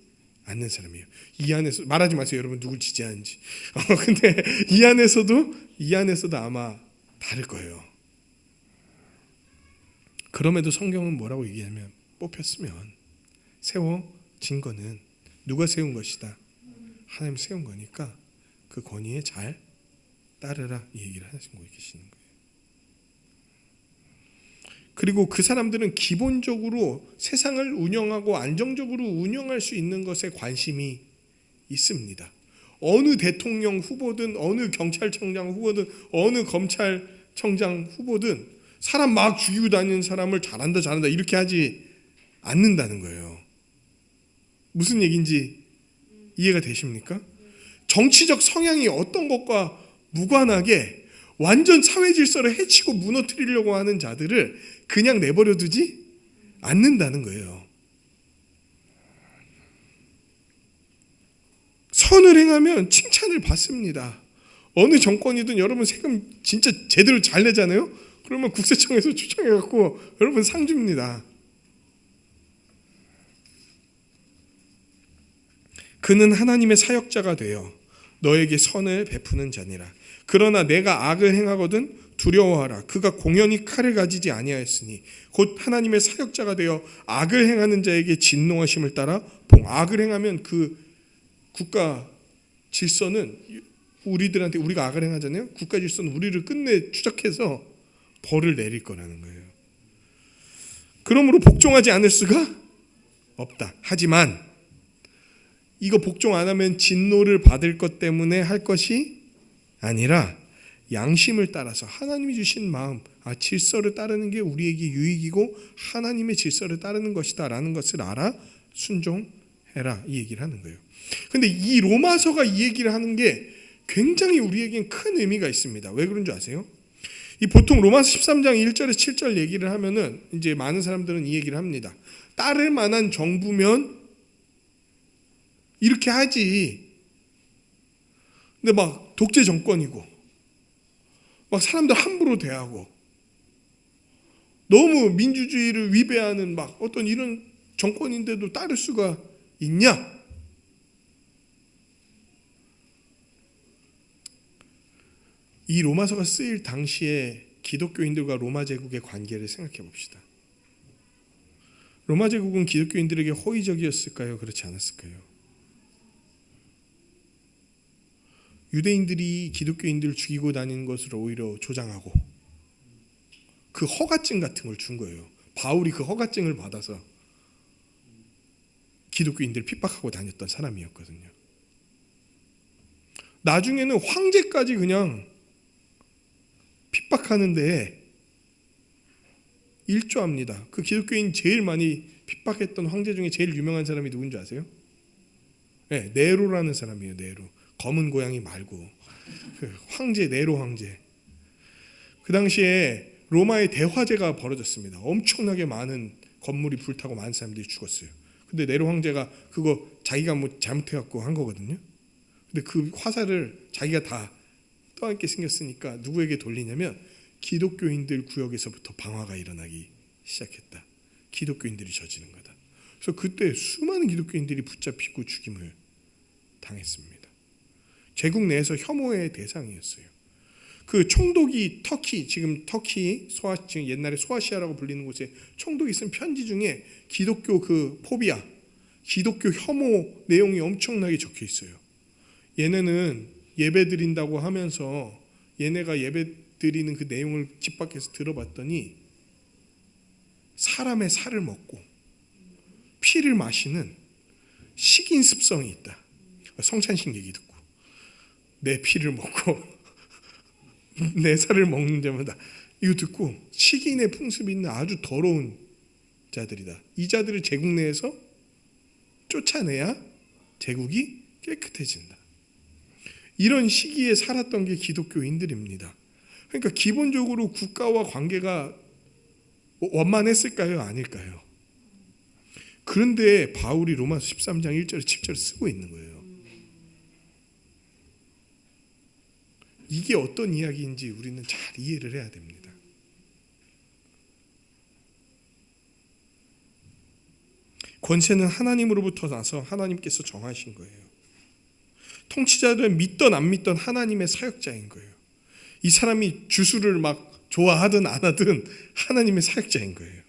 S1: 않는 사람이에요. 이 안에서 말하지 마세요, 여러분, 누굴 지지하는지. 근데 이 안에서도 아마 다를 거예요. 그럼에도 성경은 뭐라고 얘기하면 뽑혔으면 세워진 거는 누가 세운 것이다? 하나님 세운 거니까 그 권위에 잘 따르라, 이 얘기를 하시고 계시는 거예요. 그리고 그 사람들은 기본적으로 세상을 운영하고 안정적으로 운영할 수 있는 것에 관심이 있습니다. 어느 대통령 후보든 어느 경찰청장 후보든 어느 검찰청장 후보든 사람 막 죽이고 다니는 사람을 잘한다 이렇게 하지 않는다는 거예요. 무슨 얘기인지 이해가 되십니까? 정치적 성향이 어떤 것과 무관하게 완전 사회 질서를 해치고 무너뜨리려고 하는 자들을 그냥 내버려 두지 않는다는 거예요. 선을 행하면 칭찬을 받습니다. 어느 정권이든 여러분 세금 진짜 제대로 잘 내잖아요. 그러면 국세청에서 추정해갖고 여러분 상 줍니다. 그는 하나님의 사역자가 되어 너에게 선을 베푸는 자니라. 그러나 내가 악을 행하거든 두려워하라. 그가 공연히 칼을 가지지 아니하였으니 곧 하나님의 사역자가 되어 악을 행하는 자에게 진노하심을 따라 악을 행하면 그 국가 질서는 우리들한테, 우리가 악을 행하잖아요. 국가 질서는 우리를 끝내 추적해서 벌을 내릴 거라는 거예요. 그러므로 복종하지 않을 수가 없다. 하지만 이거 복종 안 하면 진노를 받을 것 때문에 할 것이 아니라 양심을 따라서 하나님이 주신 마음, 질서를 따르는 게 우리에게 유익이고 하나님의 질서를 따르는 것이다 라는 것을 알아 순종해라, 이 얘기를 하는 거예요. 근데 이 로마서가 이 얘기를 하는 게 굉장히 우리에겐 큰 의미가 있습니다. 왜 그런 줄 아세요? 이 보통 로마서 13장 1절에서 7절 얘기를 하면은 이제 많은 사람들은 이 얘기를 합니다. 따를 만한 정부면 이렇게 하지. 근데 막 독재 정권이고 막 사람들 함부로 대하고 너무 민주주의를 위배하는 막 어떤 이런 정권인데도 따를 수가 있냐? 이 로마서가 쓰일 당시에 기독교인들과 로마 제국의 관계를 생각해 봅시다. 로마 제국은 기독교인들에게 호의적이었을까요? 그렇지 않았을까요? 유대인들이 기독교인들을 죽이고 다니는 것을 오히려 조장하고 그 허가증 같은 걸 준 거예요. 바울이 그 허가증을 받아서 기독교인들을 핍박하고 다녔던 사람이었거든요. 나중에는 황제까지 그냥 핍박하는데 일조합니다. 그 기독교인 제일 많이 핍박했던 황제 중에 제일 유명한 사람이 누군지 아세요? 네, 네로라는 사람이에요. 네로. 검은 고양이 말고 그 황제, 네로 황제. 그 당시에 로마의 대화재가 벌어졌습니다. 엄청나게 많은 건물이 불타고 많은 사람들이 죽었어요. 근데 네로 황제가 그거 자기가 뭐 잘못해갖고 한 거거든요. 근데 그 화살을 자기가 다 떠안게 생겼으니까 누구에게 돌리냐면 기독교인들 구역에서부터 방화가 일어나기 시작했다. 기독교인들이 저지른 거다. 그래서 그때 수많은 기독교인들이 붙잡히고 죽임을 당했습니다. 제국 내에서 혐오의 대상이었어요. 그 총독이 터키, 지금 터키 지금 옛날에 소아시아라고 불리는 곳에 총독이 쓴 편지 중에 기독교 그 포비아, 기독교 혐오 내용이 엄청나게 적혀 있어요. 얘네는 예배 드린다고 하면서 얘네가 예배 드리는 그 내용을 집 밖에서 들어봤더니 사람의 살을 먹고 피를 마시는 식인 습성이 있다. 성찬식 얘기 듣고 내 피를 먹고 내 살을 먹는 자마다 이거 듣고 식인의 풍습이 있는 아주 더러운 자들이다. 이 자들을 제국 내에서 쫓아내야 제국이 깨끗해진다. 이런 시기에 살았던 게 기독교인들입니다. 그러니까 기본적으로 국가와 관계가 원만했을까요? 아닐까요? 그런데 바울이 로마서 13장 1절 7절 쓰고 있는 거예요. 이게 어떤 이야기인지 우리는 잘 이해를 해야 됩니다. 권세는 하나님으로부터 나서 하나님께서 정하신 거예요. 통치자들은 믿던 안 믿던 하나님의 사역자인 거예요. 이 사람이 주수를 막 좋아하든 안 하든 하나님의 사역자인 거예요.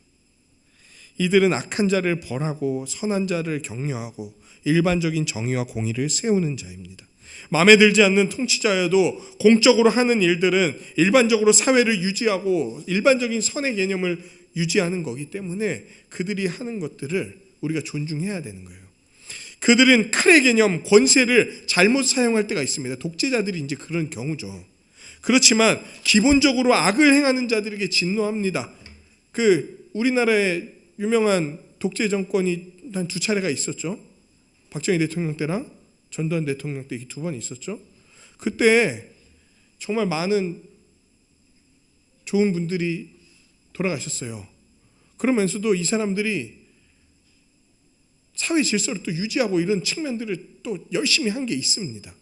S1: 이들은 악한 자를 벌하고 선한 자를 격려하고 일반적인 정의와 공의를 세우는 자입니다. 마음에 들지 않는 통치자여도 공적으로 하는 일들은 일반적으로 사회를 유지하고 일반적인 선의 개념을 유지하는 거기 때문에 그들이 하는 것들을 우리가 존중해야 되는 거예요. 그들은 칼의 개념, 권세를 잘못 사용할 때가 있습니다. 독재자들이 이제 그런 경우죠. 그렇지만 기본적으로 악을 행하는 자들에게 진노합니다. 그 우리나라의 유명한 독재 정권이 한 2차례가 있었죠. 박정희 대통령 때랑 전두환 대통령 때 2번 있었죠. 그때 정말 많은 좋은 분들이 돌아가셨어요. 그러면서도 이 사람들이 사회 질서를 또 유지하고 이런 측면들을 또 열심히 한 게 있습니다.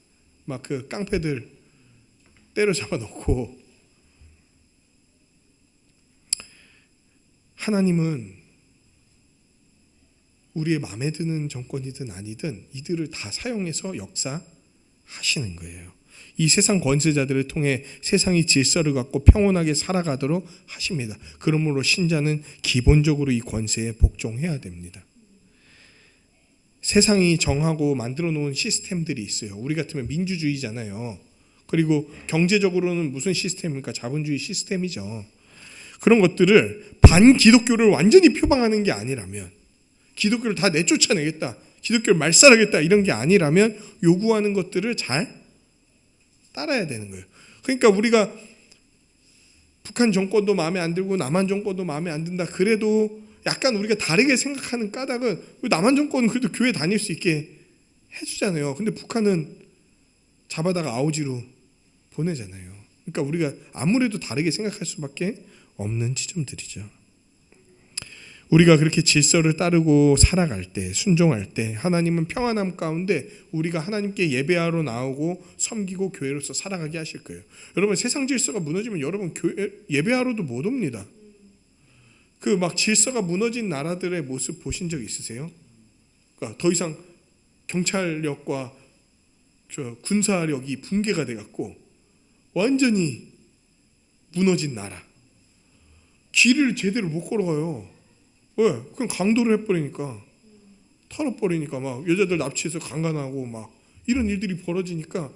S1: 막 그 깡패들 때려잡아 놓고 하나님은 우리의 마음에 드는 정권이든 아니든 이들을 다 사용해서 역사하시는 거예요. 이 세상 권세자들을 통해 세상이 질서를 갖고 평온하게 살아가도록 하십니다. 그러므로 신자는 기본적으로 이 권세에 복종해야 됩니다. 세상이 정하고 만들어 놓은 시스템들이 있어요. 우리 같으면 민주주의잖아요. 그리고 경제적으로는 무슨 시스템입니까? 자본주의 시스템이죠. 그런 것들을 반기독교를 완전히 표방하는 게 아니라면, 기독교를 다 내쫓아내겠다, 기독교를 말살하겠다 이런 게 아니라면 요구하는 것들을 잘 따라야 되는 거예요. 그러니까 우리가 북한 정권도 마음에 안 들고 남한 정권도 마음에 안 든다 그래도 약간 우리가 다르게 생각하는 까닭은 남한 정권은 그래도 교회 다닐 수 있게 해주잖아요. 근데 북한은 잡아다가 아우지로 보내잖아요. 그러니까 우리가 아무래도 다르게 생각할 수밖에 없는 지점들이죠. 우리가 그렇게 질서를 따르고 살아갈 때, 순종할 때 하나님은 평안함 가운데 우리가 하나님께 예배하러 나오고 섬기고 교회로서 살아가게 하실 거예요. 여러분, 세상 질서가 무너지면 여러분 교회 예배하러도 못 옵니다. 그 막 질서가 무너진 나라들의 모습 보신 적 있으세요? 그러니까 더 이상 경찰력과 군사력이 붕괴가 돼갖고 완전히 무너진 나라. 길을 제대로 못 걸어가요. 왜? 그냥 강도를 해버리니까, 털어버리니까 막 여자들 납치해서 강간하고 막 이런 일들이 벌어지니까,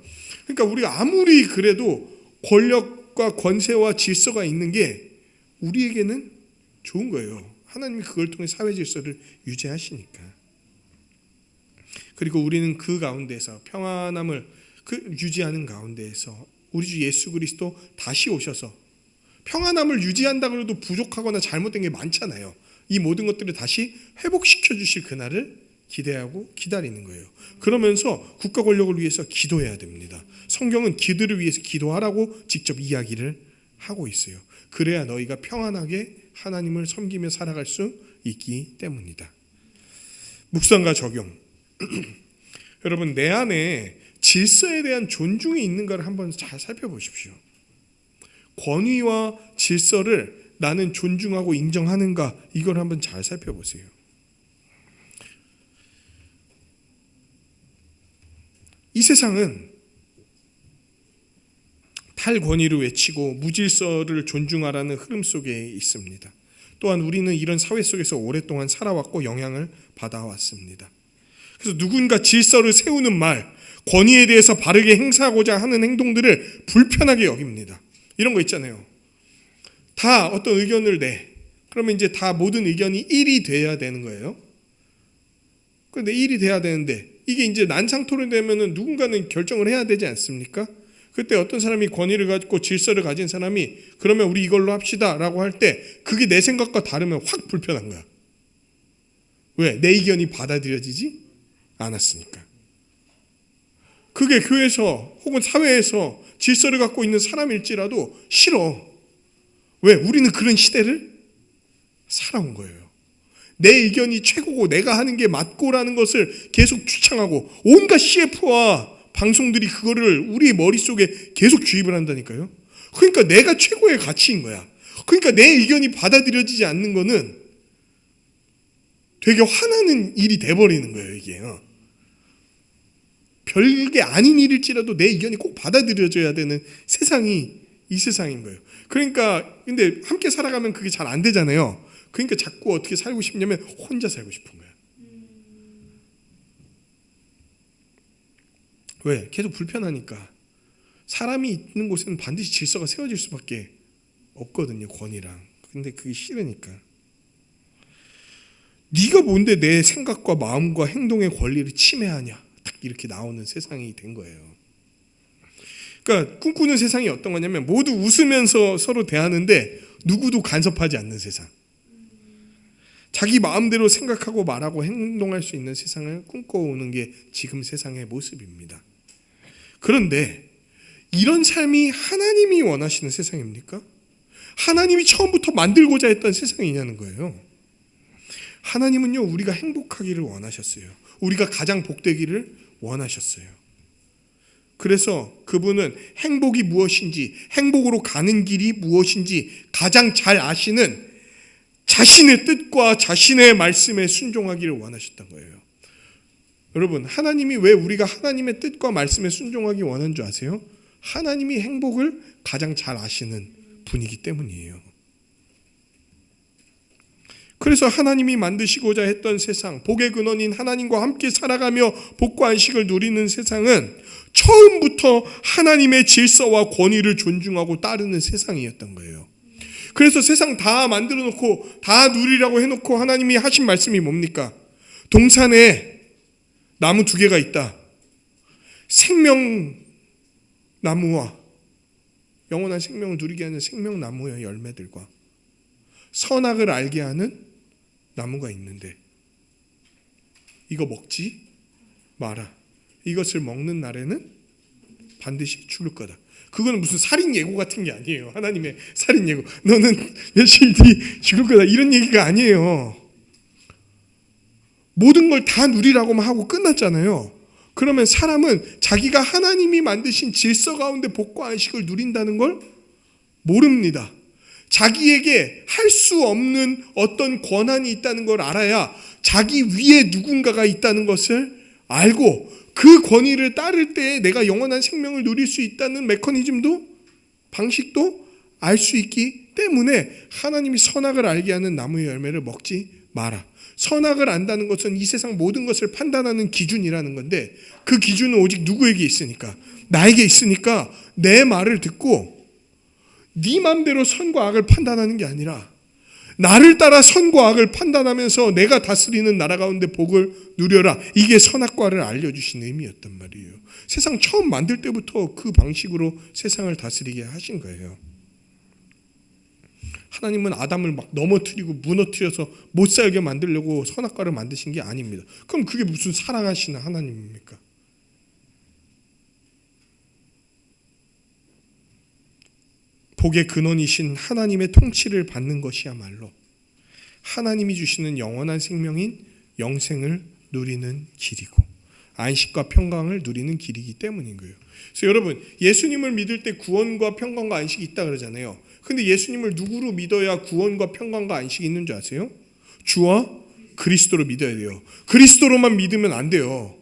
S1: 그러니까 우리가 아무리 그래도 권력과 권세와 질서가 있는 게 우리에게는 좋은 거예요. 하나님이 그걸 통해 사회 질서를 유지하시니까. 그리고 우리는 그 가운데서 평안함을 유지하는 가운데에서 우리 주 예수 그리스도 다시 오셔서 평안함을 유지한다고 해도 부족하거나 잘못된 게 많잖아요. 이 모든 것들을 다시 회복시켜 주실 그날을 기대하고 기다리는 거예요. 그러면서 국가 권력을 위해서 기도해야 됩니다. 성경은 기도를 위해서 기도하라고 직접 이야기를 하고 있어요. 그래야 너희가 평안하게 하나님을 섬기며 살아갈 수 있기 때문이다. 묵상과 적용. 여러분, 내 안에 질서에 대한 존중이 있는가를 한번 잘 살펴보십시오. 권위와 질서를 나는 존중하고 인정하는가, 이걸 한번 잘 살펴보세요. 이 세상은 탈권위를 외치고 무질서를 존중하라는 흐름 속에 있습니다. 또한 우리는 이런 사회 속에서 오랫동안 살아왔고 영향을 받아왔습니다. 그래서 누군가 질서를 세우는 말, 권위에 대해서 바르게 행사하고자 하는 행동들을 불편하게 여깁니다. 이런 거 있잖아요. 다 어떤 의견을 내. 그러면 이제 다 모든 의견이 1이 돼야 되는 거예요. 그런데 1이 돼야 되는데 이게 이제 난상토론이 되면은 누군가는 결정을 해야 되지 않습니까? 그때 어떤 사람이 권위를 가지고 질서를 가진 사람이 그러면 우리 이걸로 합시다라고 할 때 그게 내 생각과 다르면 확 불편한 거야. 왜? 내 의견이 받아들여지지 않았으니까. 그게 교회에서 혹은 사회에서 질서를 갖고 있는 사람일지라도 싫어. 왜? 우리는 그런 시대를 살아온 거예요. 내 의견이 최고고 내가 하는 게 맞고라는 것을 계속 주창하고 온갖 CF와 방송들이 그거를 우리 머릿속에 계속 주입을 한다니까요. 그러니까 내가 최고의 가치인 거야. 그러니까 내 의견이 받아들여지지 않는 거는 되게 화나는 일이 돼버리는 거예요, 이게. 별게 아닌 일일지라도 내 의견이 꼭 받아들여져야 되는 세상이 이 세상인 거예요. 그러니까 근데 함께 살아가면 그게 잘 안 되잖아요. 그러니까 자꾸 어떻게 살고 싶냐면 혼자 살고 싶은 거야. 왜? 계속 불편하니까. 사람이 있는 곳에는 반드시 질서가 세워질 수밖에 없거든요, 권위랑. 근데 그게 싫으니까. 네가 뭔데 내 생각과 마음과 행동의 권리를 침해하냐. 딱 이렇게 나오는 세상이 된 거예요. 그러니까 꿈꾸는 세상이 어떤 거냐면 모두 웃으면서 서로 대하는데 누구도 간섭하지 않는 세상. 자기 마음대로 생각하고 말하고 행동할 수 있는 세상을 꿈꿔오는 게 지금 세상의 모습입니다. 그런데 이런 삶이 하나님이 원하시는 세상입니까? 하나님이 처음부터 만들고자 했던 세상이냐는 거예요. 하나님은요, 우리가 행복하기를 원하셨어요. 우리가 가장 복되기를 원하셨어요. 그래서 그분은 행복이 무엇인지, 행복으로 가는 길이 무엇인지 가장 잘 아시는 자신의 뜻과 자신의 말씀에 순종하기를 원하셨던 거예요. 여러분, 하나님이 왜 우리가 하나님의 뜻과 말씀에 순종하기 원한 줄 아세요? 하나님이 행복을 가장 잘 아시는 분이기 때문이에요. 그래서 하나님이 만드시고자 했던 세상, 복의 근원인 하나님과 함께 살아가며 복과 안식을 누리는 세상은 처음부터 하나님의 질서와 권위를 존중하고 따르는 세상이었던 거예요. 그래서 세상 다 만들어 놓고 다 누리라고 해놓고 하나님이 하신 말씀이 뭡니까? 동산에 나무 2개가 있다. 생명나무와 영원한 생명을 누리게 하는 생명나무의 열매들과 선악을 알게 하는 나무가 있는데 이거 먹지 마라. 이것을 먹는 날에는 반드시 죽을 거다. 그거는 무슨 살인 예고 같은 게 아니에요. 하나님의 살인 예고. 너는 며칠 뒤 죽을 거다. 이런 얘기가 아니에요. 모든 걸 다 누리라고만 하고 끝났잖아요. 그러면 사람은 자기가 하나님이 만드신 질서 가운데 복과 안식을 누린다는 걸 모릅니다. 자기에게 할 수 없는 어떤 권한이 있다는 걸 알아야 자기 위에 누군가가 있다는 것을 알고 그 권위를 따를 때 내가 영원한 생명을 누릴 수 있다는 메커니즘도 방식도 알 수 있기 때문에 하나님이 선악을 알게 하는 나무의 열매를 먹지 마라. 선악을 안다는 것은 이 세상 모든 것을 판단하는 기준이라는 건데 그 기준은 오직 누구에게 있으니까? 나에게 있으니까 내 말을 듣고 네 맘대로 선과 악을 판단하는 게 아니라 나를 따라 선과 악을 판단하면서 내가 다스리는 나라 가운데 복을 누려라. 이게 선악과를 알려주신 의미였단 말이에요. 세상 처음 만들 때부터 그 방식으로 세상을 다스리게 하신 거예요. 하나님은 아담을 막 넘어뜨리고 무너뜨려서 못 살게 만들려고 선악과를 만드신 게 아닙니다. 그럼 그게 무슨 사랑하시는 하나님입니까? 복의 근원이신 하나님의 통치를 받는 것이야말로 하나님이 주시는 영원한 생명인 영생을 누리는 길이고 안식과 평강을 누리는 길이기 때문인 거예요. 그래서 여러분, 예수님을 믿을 때 구원과 평강과 안식이 있다 그러잖아요. 근데 예수님을 누구로 믿어야 구원과 평강과 안식이 있는 줄 아세요? 주와 그리스도로 믿어야 돼요. 그리스도로만 믿으면 안 돼요.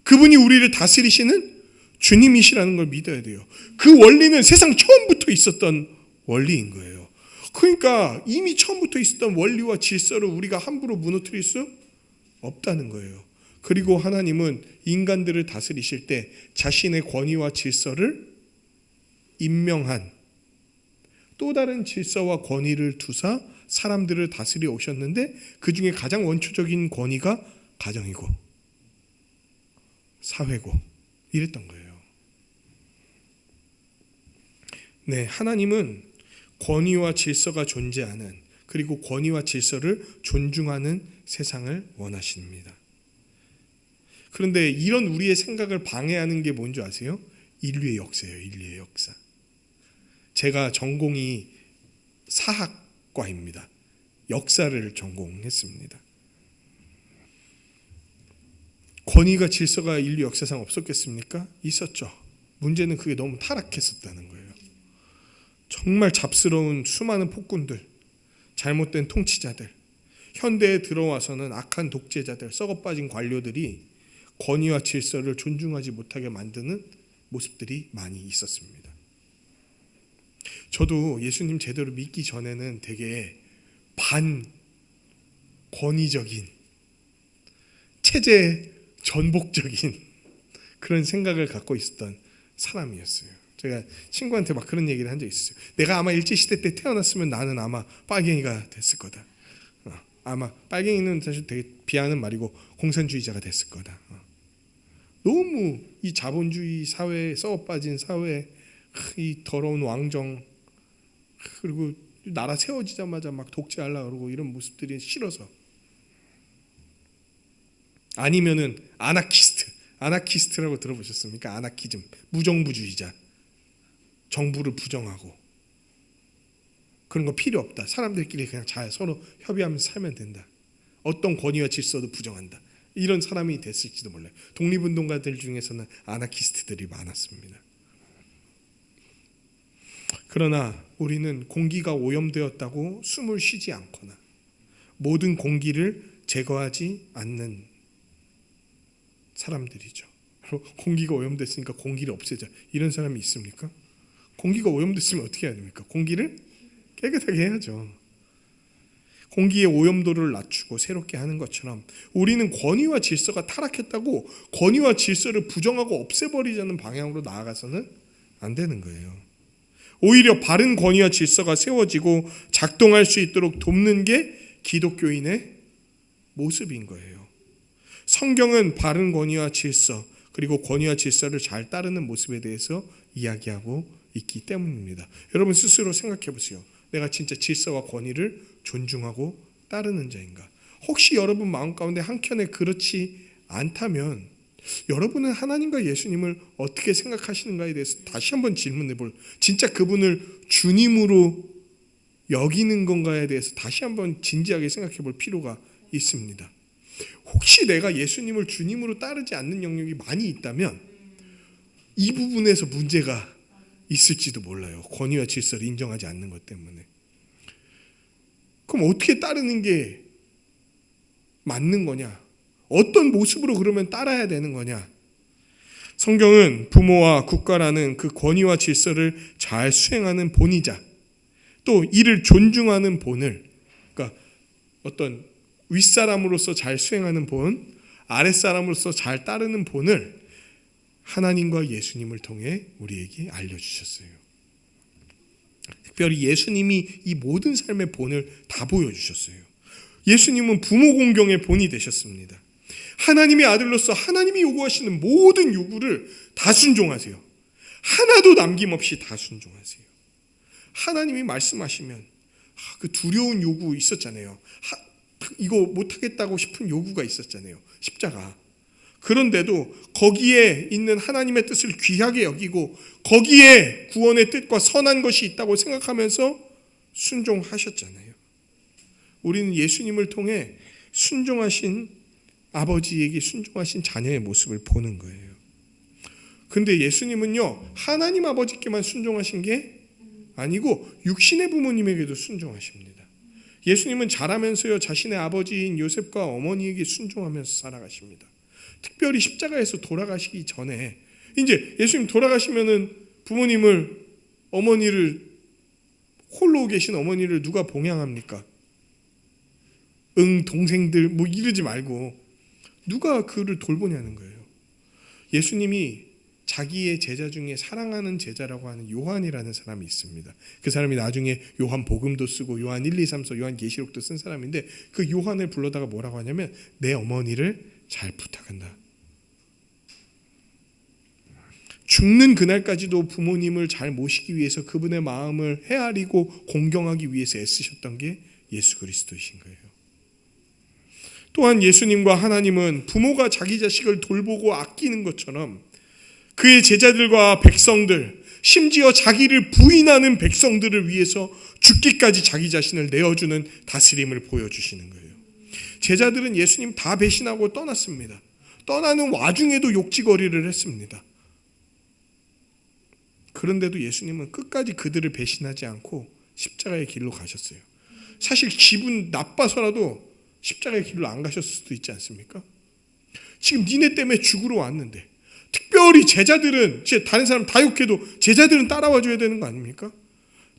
S1: 그분이 우리를 다스리시는 주님이시라는 걸 믿어야 돼요. 그 원리는 세상 처음부터 있었던 원리인 거예요. 그러니까 이미 처음부터 있었던 원리와 질서를 우리가 함부로 무너뜨릴 수 없다는 거예요. 그리고 하나님은 인간들을 다스리실 때 자신의 권위와 질서를 임명한 또 다른 질서와 권위를 두사 사람들을 다스려 오셨는데 그 중에 가장 원초적인 권위가 가정이고 사회고 이랬던 거예요. 네, 하나님은 권위와 질서가 존재하는 그리고 권위와 질서를 존중하는 세상을 원하십니다. 그런데 이런 우리의 생각을 방해하는 게 뭔지 아세요? 인류의 역사예요. 인류의 역사. 제가 전공이 사학과입니다. 역사를 전공했습니다. 권위가 질서가 인류 역사상 없었겠습니까? 있었죠. 문제는 그게 너무 타락했었다는 거예요. 정말 잡스러운 수많은 폭군들, 잘못된 통치자들, 현대에 들어와서는 악한 독재자들, 썩어빠진 관료들이 권위와 질서를 존중하지 못하게 만드는 모습들이 많이 있었습니다. 저도 예수님 제대로 믿기 전에는 되게 반권위적인, 체제 전복적인 그런 생각을 갖고 있었던 사람이었어요. 제가 친구한테 막 그런 얘기를 한 적이 있어요. 내가 아마 일제시대 때 태어났으면 나는 아마 빨갱이가 됐을 거다. 아마 빨갱이는 사실 되게 비하하는 말이고 공산주의자가 됐을 거다. 너무 이 자본주의 사회에 썩어빠진 사회, 이 더러운 왕정, 그리고 나라 세워지자마자 막 독재하려고 그러고 이런 모습들이 싫어서. 아니면은 아나키스트라고 들어보셨습니까? 아나키즘, 무정부주의자, 정부를 부정하고 그런 거 필요 없다. 사람들끼리 그냥 잘 서로 협의하면서 살면 된다. 어떤 권위와 질서도 부정한다. 이런 사람이 됐을지도 몰라요. 독립운동가들 중에서는 아나키스트들이 많았습니다. 그러나 우리는 공기가 오염되었다고 숨을 쉬지 않거나 모든 공기를 제거하지 않는 사람들이죠. 공기가 오염됐으니까 공기를 없애자, 이런 사람이 있습니까? 공기가 오염됐으면 어떻게 해야 됩니까? 공기를 깨끗하게 해야죠. 공기의 오염도를 낮추고 새롭게 하는 것처럼 우리는 권위와 질서가 타락했다고 권위와 질서를 부정하고 없애버리자는 방향으로 나아가서는 안 되는 거예요. 오히려 바른 권위와 질서가 세워지고 작동할 수 있도록 돕는 게 기독교인의 모습인 거예요. 성경은 바른 권위와 질서, 그리고 권위와 질서를 잘 따르는 모습에 대해서 이야기하고 있기 때문입니다. 여러분 스스로 생각해 보세요. 내가 진짜 질서와 권위를 존중하고 따르는 자인가? 혹시 여러분 마음 가운데 한켠에 그렇지 않다면 여러분은 하나님과 예수님을 어떻게 생각하시는가에 대해서 다시 한번 질문해 볼, 진짜 그분을 주님으로 여기는 건가에 대해서 다시 한번 진지하게 생각해 볼 필요가 있습니다. 혹시 내가 예수님을 주님으로 따르지 않는 영역이 많이 있다면 이 부분에서 문제가 있을지도 몰라요. 권위와 질서를 인정하지 않는 것 때문에. 그럼 어떻게 따르는 게 맞는 거냐? 어떤 모습으로 그러면 따라야 되는 거냐? 성경은 부모와 국가라는 그 권위와 질서를 잘 수행하는 본이자 또 이를 존중하는 본을, 그러니까 어떤 윗사람으로서 잘 수행하는 본, 아랫사람으로서 잘 따르는 본을 하나님과 예수님을 통해 우리에게 알려주셨어요. 특별히 예수님이 이 모든 삶의 본을 다 보여주셨어요. 예수님은 부모 공경의 본이 되셨습니다. 하나님의 아들로서 하나님이 요구하시는 모든 요구를 다 순종하세요. 하나도 남김없이 다 순종하세요. 하나님이 말씀하시면 그 두려운 요구 있었잖아요. 이거 못하겠다고 싶은 요구가 있었잖아요. 십자가. 그런데도 거기에 있는 하나님의 뜻을 귀하게 여기고 거기에 구원의 뜻과 선한 것이 있다고 생각하면서 순종하셨잖아요. 우리는 예수님을 통해 순종하신 아버지에게 순종하신 자녀의 모습을 보는 거예요. 근데 예수님은요, 하나님 아버지께만 순종하신 게 아니고 육신의 부모님에게도 순종하십니다. 예수님은 자라면서요, 자신의 아버지인 요셉과 어머니에게 순종하면서 살아가십니다. 특별히 십자가에서 돌아가시기 전에, 이제 예수님 돌아가시면은 부모님을, 어머니를, 홀로 계신 어머니를 누가 봉양합니까? 동생들 뭐 이러지 말고 누가 그를 돌보냐는 거예요. 예수님이 자기의 제자 중에 사랑하는 제자라고 하는 요한이라는 사람이 있습니다. 그 사람이 나중에 요한 복음도 쓰고 요한 1, 2, 3서 요한 계시록도 쓴 사람인데, 그 요한을 불러다가 뭐라고 하냐면 내 어머니를 잘 부탁한다. 죽는 그날까지도 부모님을 잘 모시기 위해서 그분의 마음을 헤아리고 공경하기 위해서 애쓰셨던 게 예수 그리스도이신 거예요. 또한 예수님과 하나님은 부모가 자기 자식을 돌보고 아끼는 것처럼 그의 제자들과 백성들, 심지어 자기를 부인하는 백성들을 위해서 죽기까지 자기 자신을 내어주는 다스림을 보여주시는 거예요. 제자들은 예수님 다 배신하고 떠났습니다. 떠나는 와중에도 욕지거리를 했습니다. 그런데도 예수님은 끝까지 그들을 배신하지 않고 십자가의 길로 가셨어요. 사실 기분 나빠서라도 십자가의 길로 안 가셨을 수도 있지 않습니까? 지금 니네 때문에 죽으러 왔는데, 특별히 제자들은, 다른 사람 다 욕해도 제자들은 따라와 줘야 되는 거 아닙니까?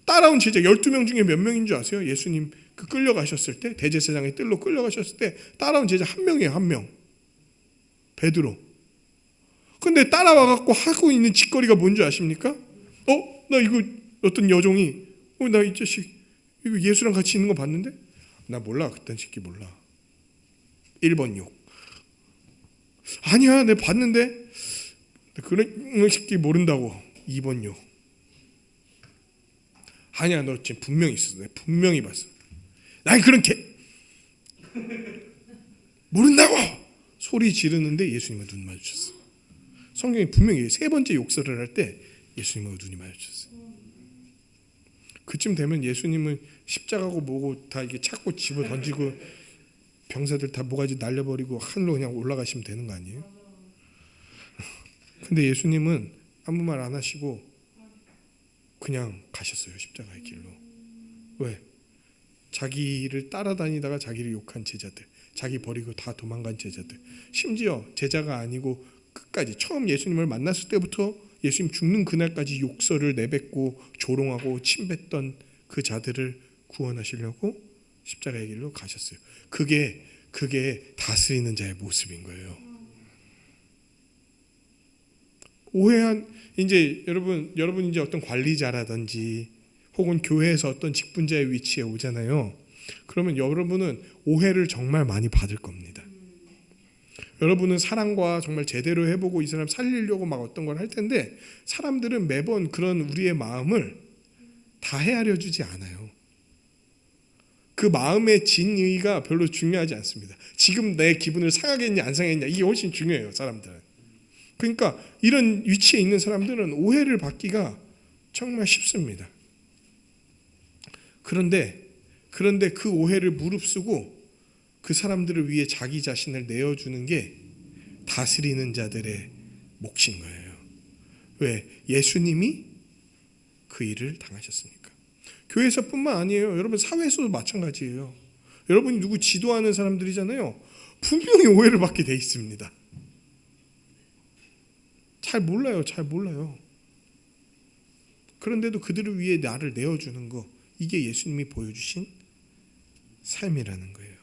S1: 따라온 제자 12명 중에 몇 명인 줄 아세요? 예수님 그 끌려가셨을 때, 대제사장의 뜰로 끌려가셨을 때 따라온 제자 한 명이에요. 한 명. 베드로. 근데 따라와 갖고 하고 있는 짓거리가 뭔지 아십니까? 나 이거 어떤 여종이 나 이 자식 이거 예수랑 같이 있는 거 봤는데? 나 몰라. 그딴 새끼 몰라. 1번 욕. 아니야, 내가 봤는데 그런 새끼 모른다고. 2번 욕. 아니야, 너 지금 분명히 있었어. 내가 분명히 봤어. 난 그런 개 모른다고 소리 지르는데 예수님은 눈 마주쳤어. 성경이 분명히 3번째 욕설을 할 때 예수님하고 눈이 마주쳤어요. 그쯤 되면 예수님은 십자가고 뭐고 다 이게 찾고 집어 던지고 병사들 다 모가지 날려버리고 하늘로 그냥 올라가시면 되는 거 아니에요? 근데 예수님은 아무 말 안 하시고 그냥 가셨어요. 십자가의 길로. 왜? 자기를 따라다니다가 자기를 욕한 제자들, 자기 버리고 다 도망간 제자들, 심지어 제자가 아니고 끝까지 처음 예수님을 만났을 때부터 예수님 죽는 그날까지 욕설을 내뱉고 조롱하고 침뱉던 그 자들을 구원하시려고 십자가의 길로 가셨어요. 그게 다스리는 자의 모습인 거예요. 오해한 이제 여러분 이제 어떤 관리자라든지 혹은 교회에서 어떤 직분자의 위치에 오잖아요. 그러면 여러분은 오해를 정말 많이 받을 겁니다. 여러분은 사랑과 정말 제대로 해보고 이 사람 살리려고 막 어떤 걸 할 텐데 사람들은 매번 그런 우리의 마음을 다 헤아려 주지 않아요. 그 마음의 진의가 별로 중요하지 않습니다. 지금 내 기분을 상하게 했냐 안 상했냐 이게 훨씬 중요해요. 사람들은. 그러니까 이런 위치에 있는 사람들은 오해를 받기가 정말 쉽습니다. 그런데 그 오해를 무릅쓰고 그 사람들을 위해 자기 자신을 내어주는 게 다스리는 자들의 몫인 거예요. 왜? 예수님이 그 일을 당하셨으니까. 교회에서뿐만 아니에요. 여러분 사회에서도 마찬가지예요. 여러분이 누구 지도하는 사람들이잖아요. 분명히 오해를 받게 돼 있습니다. 잘 몰라요. 그런데도 그들을 위해 나를 내어주는 거, 이게 예수님이 보여주신 삶이라는 거예요.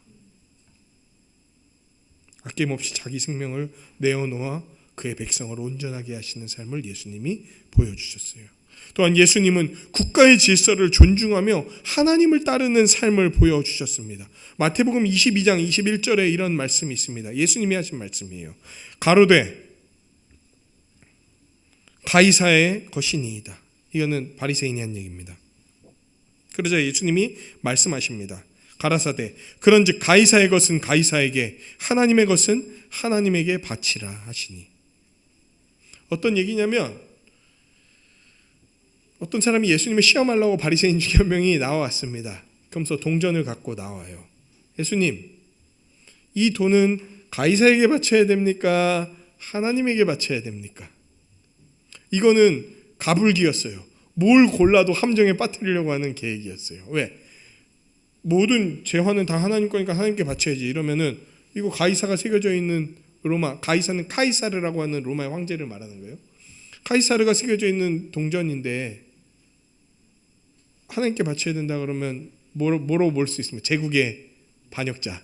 S1: 아낌없이 자기 생명을 내어놓아 그의 백성을 온전하게 하시는 삶을 예수님이 보여주셨어요. 또한 예수님은 국가의 질서를 존중하며 하나님을 따르는 삶을 보여주셨습니다. 마태복음 22장 21절에 이런 말씀이 있습니다. 예수님이 하신 말씀이에요. 가로되 가이사의 것이니이다. 이거는 바리새인이 한 얘기입니다. 그러자 예수님이 말씀하십니다. 가라사대 그런즉 가이사의 것은 가이사에게 하나님의 것은 하나님에게 바치라 하시니. 어떤 얘기냐면 어떤 사람이 예수님을 시험하려고 바리새인 중에 한 명이 나와왔습니다. 그러면서 동전을 갖고 나와요. 예수님, 이 돈은 가이사에게 바쳐야 됩니까? 하나님에게 바쳐야 됩니까? 이거는 가불기였어요. 뭘 골라도 함정에 빠뜨리려고 하는 계획이었어요. 왜? 모든 재화는 다 하나님 거니까 하나님께 바쳐야지. 이러면은 이거 가이사가 새겨져 있는 로마, 가이사는 카이사르라고 하는 로마의 황제를 말하는 거예요. 카이사르가 새겨져 있는 동전인데 하나님께 바쳐야 된다 그러면 뭐로 볼 수 있습니까? 제국의 반역자.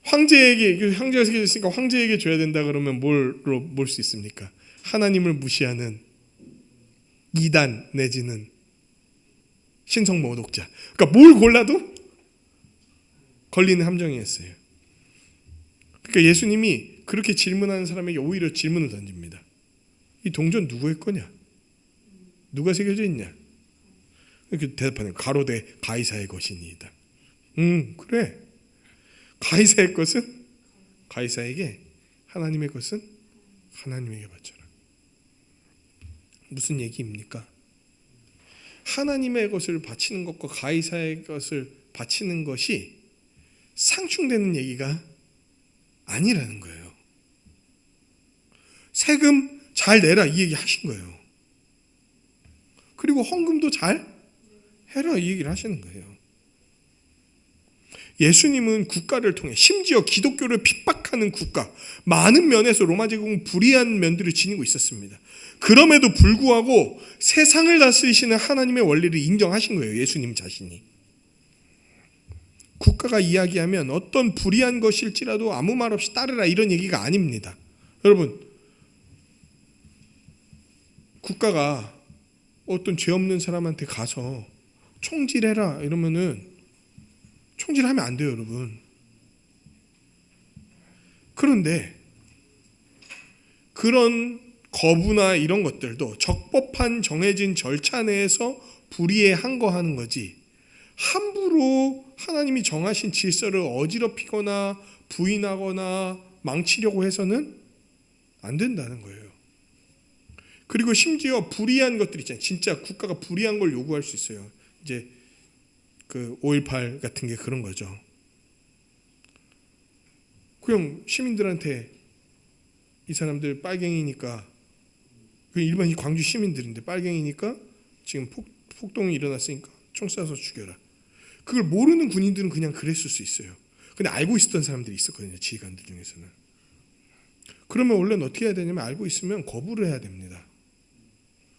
S1: 황제가 새겨져 있으니까 황제에게 줘야 된다 그러면 뭘로 볼 수 있습니까? 하나님을 무시하는 이단 내지는 신성 모독자. 그러니까 뭘 골라도 걸리는 함정이었어요. 그러니까 예수님이 그렇게 질문하는 사람에게 오히려 질문을 던집니다. 이 동전 누구의 거냐? 누가 새겨져 있냐? 이렇게 대답하는 가로되 가이사의 것이니이다. 그래. 가이사의 것은 가이사에게, 하나님의 것은 하나님에게 바쳐라. 무슨 얘기입니까? 하나님의 것을 바치는 것과 가이사의 것을 바치는 것이 상충되는 얘기가 아니라는 거예요. 세금 잘 내라 이 얘기 하신 거예요. 그리고 헌금도 잘 해라 이 얘기를 하시는 거예요. 예수님은 국가를 통해 심지어 기독교를 핍박하는 국가, 많은 면에서 로마 제국은 불의한 면들을 지니고 있었습니다. 그럼에도 불구하고 세상을 다스리시는 하나님의 원리를 인정하신 거예요. 예수님 자신이. 국가가 이야기하면 어떤 불의한 것일지라도 아무 말 없이 따르라 이런 얘기가 아닙니다. 여러분, 국가가 어떤 죄 없는 사람한테 가서 총질해라 이러면은 총질하면 안 돼요, 여러분. 그런데 그런 거부나 이런 것들도 적법한 정해진 절차 내에서 불의에 항거하는 거지, 함부로 하나님이 정하신 질서를 어지럽히거나 부인하거나 망치려고 해서는 안 된다는 거예요. 그리고 심지어 불의한 것들 있잖아요. 진짜 국가가 불의한 걸 요구할 수 있어요. 이제 그 5.18 같은 게 그런 거죠. 그냥 시민들한테 이 사람들 빨갱이니까, 일반 광주 시민들인데 빨갱이니까 지금 폭동이 일어났으니까 총 쏴서 죽여라. 그걸 모르는 군인들은 그냥 그랬을 수 있어요. 근데 알고 있었던 사람들이 있었거든요. 지휘관들 중에서는. 그러면 원래는 어떻게 해야 되냐면 알고 있으면 거부를 해야 됩니다.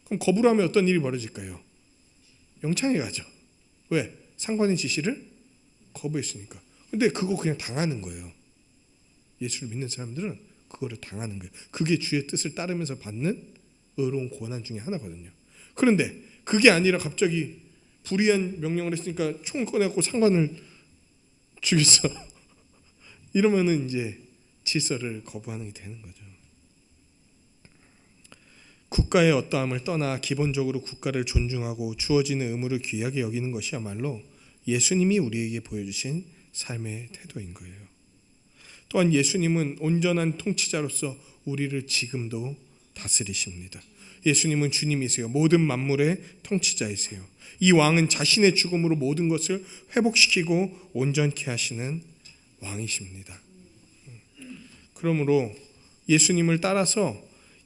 S1: 그럼 거부를 하면 어떤 일이 벌어질까요? 영창에 가죠. 왜? 상관의 지시를 거부했으니까. 근데 그거 그냥 당하는 거예요. 예수를 믿는 사람들은 그거를 당하는 거예요. 그게 주의 뜻을 따르면서 받는 의로운 고난 중에 하나거든요. 그런데 그게 아니라 갑자기 불의한 명령을 했으니까 총을 꺼내고 상관을 죽였어. 이러면은 이제 질서를 거부하는 게 되는 거죠. 국가의 어떠함을 떠나 기본적으로 국가를 존중하고 주어지는 의무를 귀하게 여기는 것이야말로 예수님이 우리에게 보여주신 삶의 태도인 거예요. 또한 예수님은 온전한 통치자로서 우리를 지금도 다스리십니다. 예수님은 주님이세요. 모든 만물의 통치자이세요. 이 왕은 자신의 죽음으로 모든 것을 회복시키고 온전케 하시는 왕이십니다. 그러므로 예수님을 따라서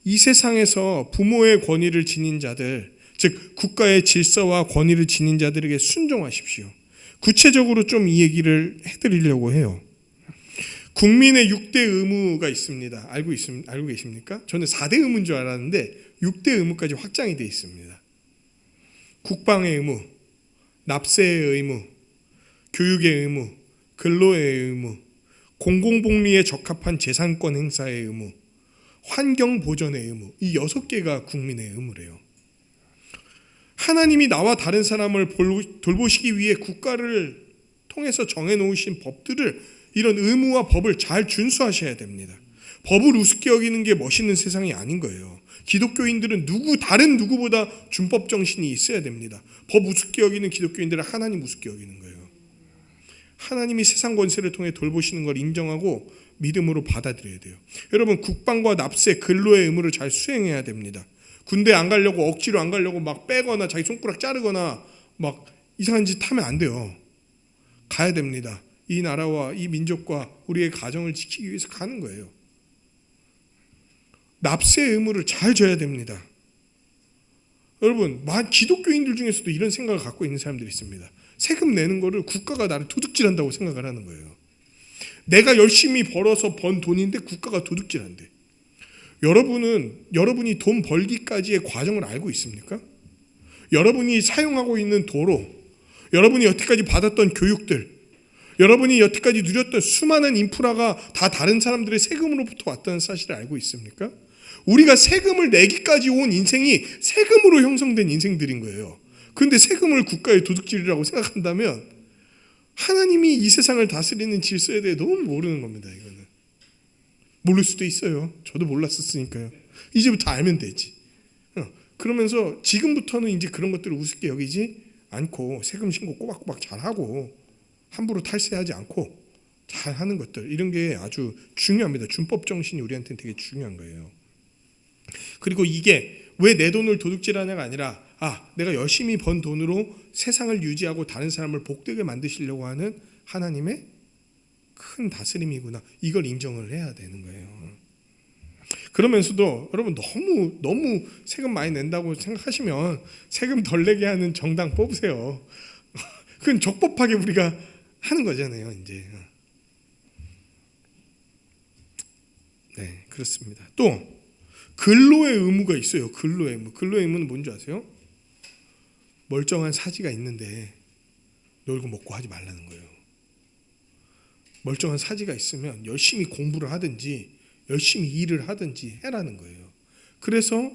S1: 이 세상에서 부모의 권위를 지닌 자들, 즉 국가의 질서와 권위를 지닌 자들에게 순종하십시오. 구체적으로 좀 이 얘기를 해드리려고 해요. 국민의 6대 의무가 있습니다. 알고 계십니까? 저는 4대 의무인 줄 알았는데 6대 의무까지 확장이 되어 있습니다. 국방의 의무, 납세의 의무, 교육의 의무, 근로의 의무, 공공복리에 적합한 재산권 행사의 의무, 환경보전의 의무, 이 6개가 국민의 의무래요. 하나님이 나와 다른 사람을 돌보시기 위해 국가를 통해서 정해놓으신 법들을, 이런 의무와 법을 잘 준수하셔야 됩니다. 법을 우습게 여기는 게 멋있는 세상이 아닌 거예요. 기독교인들은 다른 누구보다 준법 정신이 있어야 됩니다. 법 우습게 여기는 기독교인들은 하나님 우습게 여기는 거예요. 하나님이 세상 권세를 통해 돌보시는 걸 인정하고 믿음으로 받아들여야 돼요. 여러분, 국방과 납세, 근로의 의무를 잘 수행해야 됩니다. 군대 안 가려고, 억지로 안 가려고 막 빼거나 자기 손가락 자르거나 막 이상한 짓 하면 안 돼요. 가야 됩니다. 이 나라와 이 민족과 우리의 가정을 지키기 위해서 가는 거예요. 납세의 의무를 잘 져야 됩니다. 여러분, 기독교인들 중에서도 이런 생각을 갖고 있는 사람들이 있습니다. 세금 내는 거를 국가가 나를 도둑질한다고 생각을 하는 거예요. 내가 열심히 벌어서 번 돈인데 국가가 도둑질한대. 여러분이 돈 벌기까지의 과정을 알고 있습니까? 여러분이 사용하고 있는 도로, 여러분이 여태까지 받았던 교육들, 여러분이 여태까지 누렸던 수많은 인프라가 다 다른 사람들의 세금으로부터 왔다는 사실을 알고 있습니까? 우리가 세금을 내기까지 온 인생이 세금으로 형성된 인생들인 거예요. 그런데 세금을 국가의 도둑질이라고 생각한다면 하나님이 이 세상을 다스리는 질서에 대해 너무 모르는 겁니다. 이거는 모를 수도 있어요. 저도 몰랐었으니까요. 이제부터 알면 되지. 그러면서 지금부터는 이제 그런 것들을 우습게 여기지 않고 세금 신고 꼬박꼬박 잘하고 함부로 탈세하지 않고 잘하는 것들, 이런 게 아주 중요합니다. 준법 정신이 우리한테는 되게 중요한 거예요. 그리고 이게 왜 내 돈을 도둑질하냐가 아니라 내가 열심히 번 돈으로 세상을 유지하고 다른 사람을 복되게 만드시려고 하는 하나님의 큰 다스림이구나, 이걸 인정을 해야 되는 거예요. 그러면서도 여러분, 너무 세금 많이 낸다고 생각하시면 세금 덜 내게 하는 정당 뽑으세요. 그건 적법하게 우리가 하는 거잖아요, 이제. 네, 그렇습니다. 또 근로의 의무가 있어요. 근로의 의무는 뭔지 아세요? 멀쩡한 사지가 있는데 놀고 먹고 하지 말라는 거예요. 멀쩡한 사지가 있으면 열심히 공부를 하든지 열심히 일을 하든지 해라는 거예요. 그래서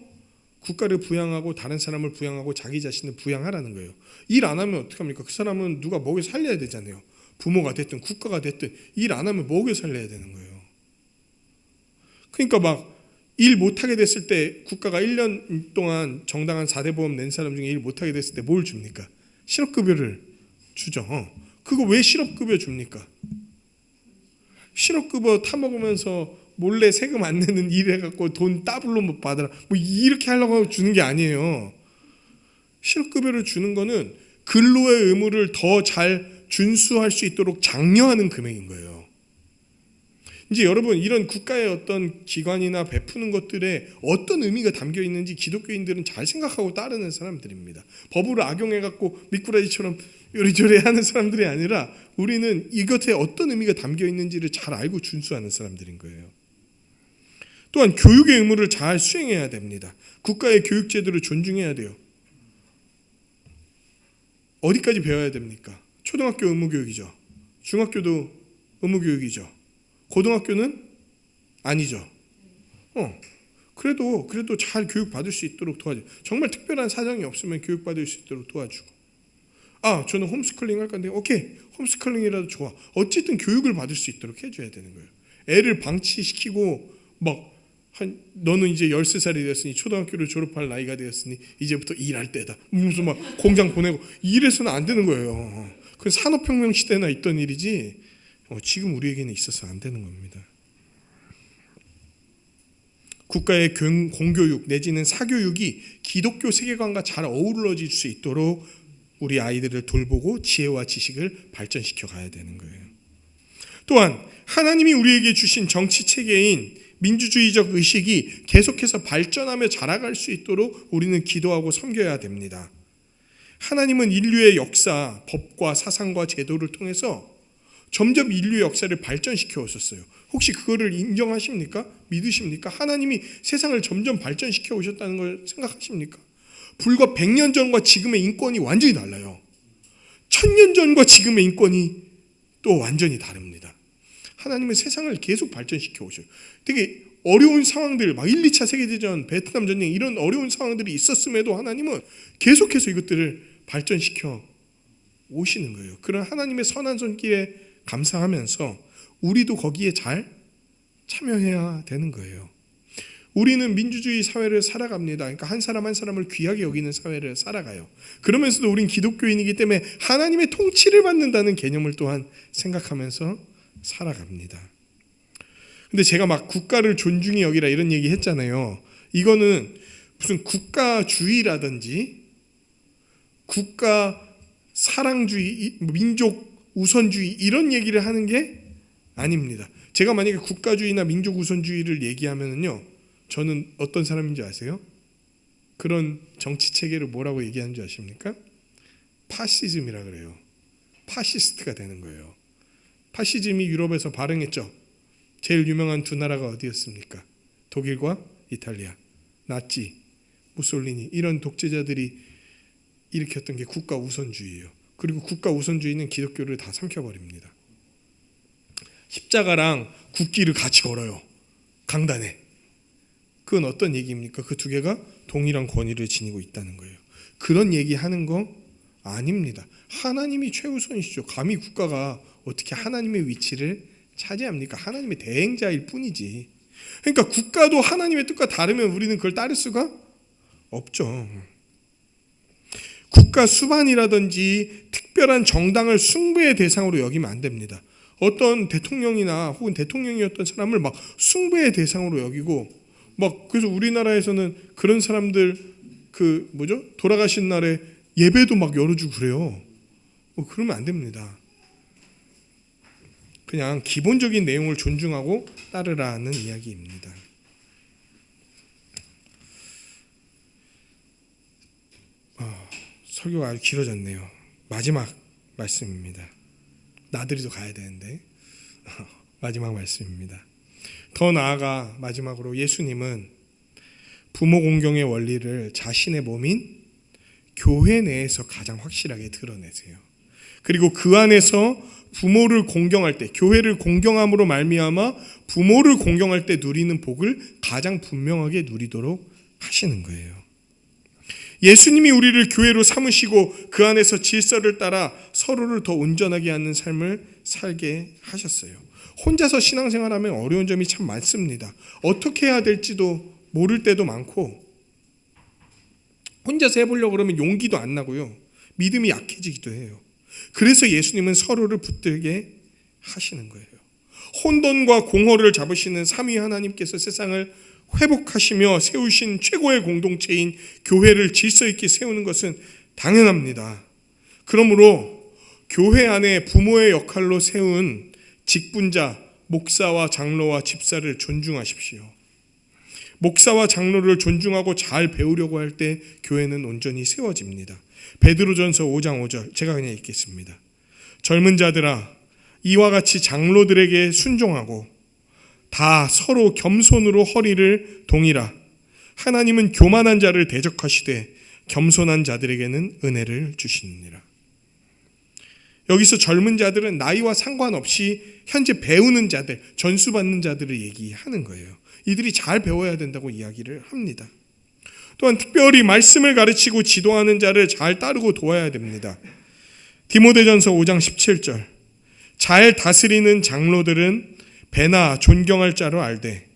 S1: 국가를 부양하고 다른 사람을 부양하고 자기 자신을 부양하라는 거예요. 일 안 하면 어떡합니까? 그 사람은 누가 먹여 살려야 되잖아요. 부모가 됐든 국가가 됐든 일 안 하면 먹여 살려야 되는 거예요. 그러니까 막 일 못하게 됐을 때 국가가 1년 동안 정당한 4대 보험 낸 사람 중에 일 못하게 됐을 때 뭘 줍니까? 실업급여를 주죠. 그거 왜 실업급여 줍니까? 실업급여 타먹으면서 몰래 세금 안 내는 일 해갖고 돈 더블로 못 받아라, 뭐 이렇게 하려고 주는 게 아니에요. 실업급여를 주는 거는 근로의 의무를 더 잘 준수할 수 있도록 장려하는 금액인 거예요. 이제 여러분, 이런 국가의 어떤 기관이나 베푸는 것들에 어떤 의미가 담겨 있는지 기독교인들은 잘 생각하고 따르는 사람들입니다. 법을 악용해갖고 미꾸라지처럼 요리조리 하는 사람들이 아니라 우리는 이것에 어떤 의미가 담겨 있는지를 잘 알고 준수하는 사람들인 거예요. 또한 교육의 의무를 잘 수행해야 됩니다. 국가의 교육 제도를 존중해야 돼요. 어디까지 배워야 됩니까? 초등학교 의무교육이죠. 중학교도 의무교육이죠. 고등학교는 아니죠. 그래도 잘 교육받을 수 있도록 도와줘. 정말 특별한 사정이 없으면 교육받을 수 있도록 도와주고. 저는 홈스쿨링 할 건데 오케이, 홈스쿨링이라도 좋아. 어쨌든 교육을 받을 수 있도록 해줘야 되는 거예요. 애를 방치시키고 너는 이제 13살이 되었으니 초등학교를 졸업할 나이가 되었으니 이제부터 일할 때다. 무슨 공장 보내고 이래서는 안 되는 거예요. 그 산업혁명 시대나 있던 일이지 지금 우리에게는 있어서 안 되는 겁니다. 국가의 공교육 내지는 사교육이 기독교 세계관과 잘 어우러질 수 있도록 우리 아이들을 돌보고 지혜와 지식을 발전시켜 가야 되는 거예요. 또한 하나님이 우리에게 주신 정치 체계인 민주주의적 의식이 계속해서 발전하며 자라갈 수 있도록 우리는 기도하고 섬겨야 됩니다. 하나님은 인류의 역사, 법과 사상과 제도를 통해서 점점 인류의 역사를 발전시켜 오셨어요. 혹시 그거를 인정하십니까? 믿으십니까? 하나님이 세상을 점점 발전시켜 오셨다는 걸 생각하십니까? 불과 100년 전과 지금의 인권이 완전히 달라요. 1000년 전과 지금의 인권이 또 완전히 다릅니다. 하나님은 세상을 계속 발전시켜 오셔요. 되게 어려운 상황들, 1, 2차 세계대전, 베트남 전쟁 이런 어려운 상황들이 있었음에도 하나님은 계속해서 이것들을 발전시켜 오시는 거예요. 그런 하나님의 선한 손길에 감사하면서 우리도 거기에 잘 참여해야 되는 거예요. 우리는 민주주의 사회를 살아갑니다. 그러니까 한 사람 한 사람을 귀하게 여기는 사회를 살아가요. 그러면서도 우린 기독교인이기 때문에 하나님의 통치를 받는다는 개념을 또한 생각하면서 살아갑니다. 근데 제가 국가를 존중히 여기라 이런 얘기 했잖아요. 이거는 무슨 국가주의라든지 국가 사랑주의, 민족 우선주의 이런 얘기를 하는 게 아닙니다. 제가 만약에 국가주의나 민족 우선주의를 얘기하면요, 저는 어떤 사람인지 아세요? 그런 정치 체계를 뭐라고 얘기하는 줄 아십니까? 파시즘이라 그래요. 파시스트가 되는 거예요. 파시즘이 유럽에서 발흥했죠. 제일 유명한 두 나라가 어디였습니까? 독일과 이탈리아. 나치, 무솔리니 이런 독재자들이 일으켰던 게 국가 우선주의예요. 그리고 국가 우선주의는 기독교를 다 삼켜버립니다. 십자가랑 국기를 같이 걸어요. 강단에. 그건 어떤 얘기입니까? 그 두 개가 동일한 권위를 지니고 있다는 거예요. 그런 얘기하는 거 아닙니다. 하나님이 최우선이시죠. 감히 국가가 어떻게 하나님의 위치를 차지합니까? 하나님의 대행자일 뿐이지. 그러니까 국가도 하나님의 뜻과 다르면 우리는 그걸 따를 수가 없죠. 국가 수반이라든지 특별한 정당을 숭배의 대상으로 여기면 안 됩니다. 어떤 대통령이나 혹은 대통령이었던 사람을 숭배의 대상으로 여기고 그래서 우리나라에서는 그런 사람들 돌아가신 날에 예배도 열어주고 그래요. 그러면 안 됩니다. 그냥 기본적인 내용을 존중하고 따르라는 이야기입니다. 설교가 아주 길어졌네요. 마지막 말씀입니다. 나들이도 가야 되는데 마지막 말씀입니다. 더 나아가 마지막으로 예수님은 부모 공경의 원리를 자신의 몸인 교회 내에서 가장 확실하게 드러내세요. 그리고 그 안에서 부모를 공경할 때, 교회를 공경함으로 말미암아 부모를 공경할 때 누리는 복을 가장 분명하게 누리도록 하시는 거예요. 예수님이 우리를 교회로 삼으시고 그 안에서 질서를 따라 서로를 더 온전하게 하는 삶을 살게 하셨어요. 혼자서 신앙생활하면 어려운 점이 참 많습니다. 어떻게 해야 될지도 모를 때도 많고, 혼자서 해보려고 그러면 용기도 안 나고요. 믿음이 약해지기도 해요. 그래서 예수님은 서로를 붙들게 하시는 거예요. 혼돈과 공허를 잡으시는 삼위 하나님께서 세상을 회복하시며 세우신 최고의 공동체인 교회를 질서 있게 세우는 것은 당연합니다. 그러므로 교회 안에 부모의 역할로 세운 직분자, 목사와 장로와 집사를 존중하십시오. 목사와 장로를 존중하고 잘 배우려고 할 때 교회는 온전히 세워집니다. 베드로전서 5장 5절 제가 그냥 읽겠습니다. 젊은 자들아, 이와 같이 장로들에게 순종하고 다 서로 겸손으로 허리를 동이라. 하나님은 교만한 자를 대적하시되 겸손한 자들에게는 은혜를 주시느니라. 여기서 젊은 자들은 나이와 상관없이 현재 배우는 자들, 전수받는 자들을 얘기하는 거예요. 이들이 잘 배워야 된다고 이야기를 합니다. 또한 특별히 말씀을 가르치고 지도하는 자를 잘 따르고 도와야 됩니다. 디모데전서 5장 17절 잘 다스리는 장로들은 배나 존경할 자로 알되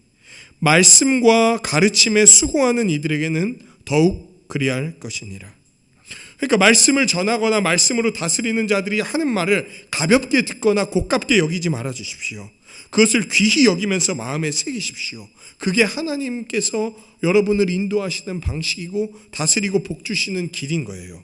S1: 말씀과 가르침에 수고하는 이들에게는 더욱 그리할 것이니라. 그러니까 말씀을 전하거나 말씀으로 다스리는 자들이 하는 말을 가볍게 듣거나 고깝게 여기지 말아 주십시오. 그것을 귀히 여기면서 마음에 새기십시오. 그게 하나님께서 여러분을 인도하시는 방식이고 다스리고 복주시는 길인 거예요.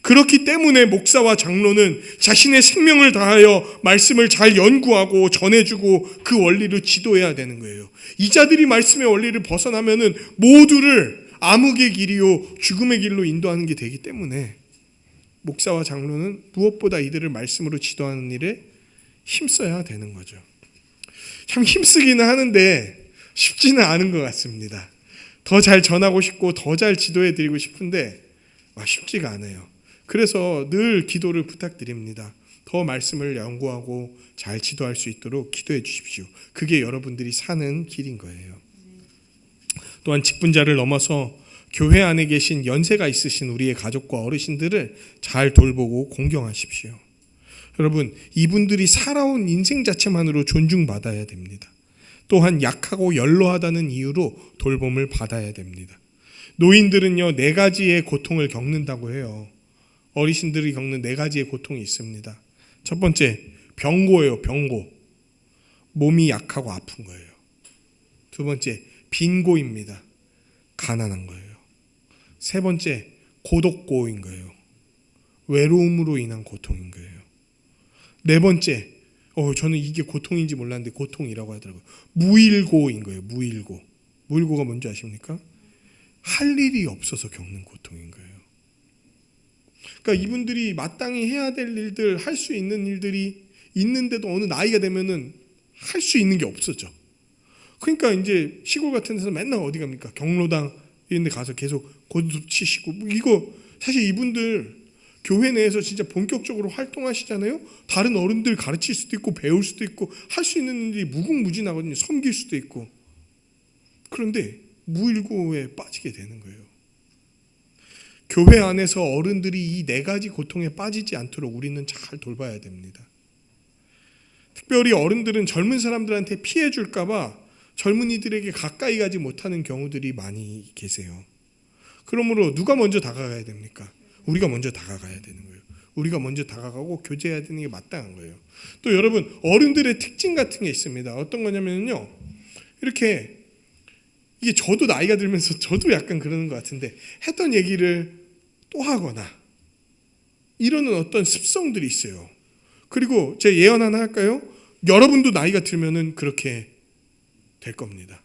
S1: 그렇기 때문에 목사와 장로는 자신의 생명을 다하여 말씀을 잘 연구하고 전해주고 그 원리를 지도해야 되는 거예요. 이 자들이 말씀의 원리를 벗어나면은 모두를 암흑의 길이요 죽음의 길로 인도하는 게 되기 때문에 목사와 장로는 무엇보다 이들을 말씀으로 지도하는 일에 힘써야 되는 거죠. 참 힘쓰기는 하는데 쉽지는 않은 것 같습니다. 더 잘 전하고 싶고 더 잘 지도해 드리고 싶은데 쉽지가 않아요. 그래서 늘 기도를 부탁드립니다. 더 말씀을 연구하고 잘 지도할 수 있도록 기도해 주십시오. 그게 여러분들이 사는 길인 거예요. 또한 직분자를 넘어서 교회 안에 계신 연세가 있으신 우리의 가족과 어르신들을 잘 돌보고 공경하십시오. 여러분, 이분들이 살아온 인생 자체만으로 존중받아야 됩니다. 또한 약하고 연로하다는 이유로 돌봄을 받아야 됩니다. 노인들은요 4가지의 고통을 겪는다고 해요. 어르신들이 겪는 4가지의 고통이 있습니다. 첫 번째, 병고예요. 병고. 몸이 약하고 아픈 거예요. 두 번째, 빈고입니다. 가난한 거예요. 세 번째, 고독고인 거예요. 외로움으로 인한 고통인 거예요. 네 번째, 저는 이게 고통인지 몰랐는데 고통이라고 하더라고요. 무일고인 거예요. 무일고. 무일고가 뭔지 아십니까? 할 일이 없어서 겪는 고통인 거예요. 그러니까 이분들이 마땅히 해야 될 일들, 할 수 있는 일들이 있는데도 어느 나이가 되면은 할 수 있는 게 없어져. 그러니까 이제 시골 같은 데서 맨날 어디 갑니까? 경로당 이런 데 가서 계속 고집 치시고 이거 사실 이분들 교회 내에서 진짜 본격적으로 활동하시잖아요. 다른 어른들 가르칠 수도 있고 배울 수도 있고 할 수 있는 일이 무궁무진하거든요. 섬길 수도 있고. 그런데 무일고에 빠지게 되는 거예요. 교회 안에서 어른들이 이 4가지 고통에 빠지지 않도록 우리는 잘 돌봐야 됩니다. 특별히 어른들은 젊은 사람들한테 피해 줄까 봐 젊은이들에게 가까이 가지 못하는 경우들이 많이 계세요. 그러므로 누가 먼저 다가가야 됩니까? 우리가 먼저 다가가야 되는 거예요. 우리가 먼저 다가가고 교제해야 되는 게 마땅한 거예요. 또 여러분, 어른들의 특징 같은 게 있습니다. 어떤 거냐면요, 이렇게 이게 저도 나이가 들면서 저도 약간 그러는 것 같은데 했던 얘기를 또 하거나 이러는 어떤 습성들이 있어요. 그리고 제 예언 하나 할까요? 여러분도 나이가 들면은 그렇게 될 겁니다.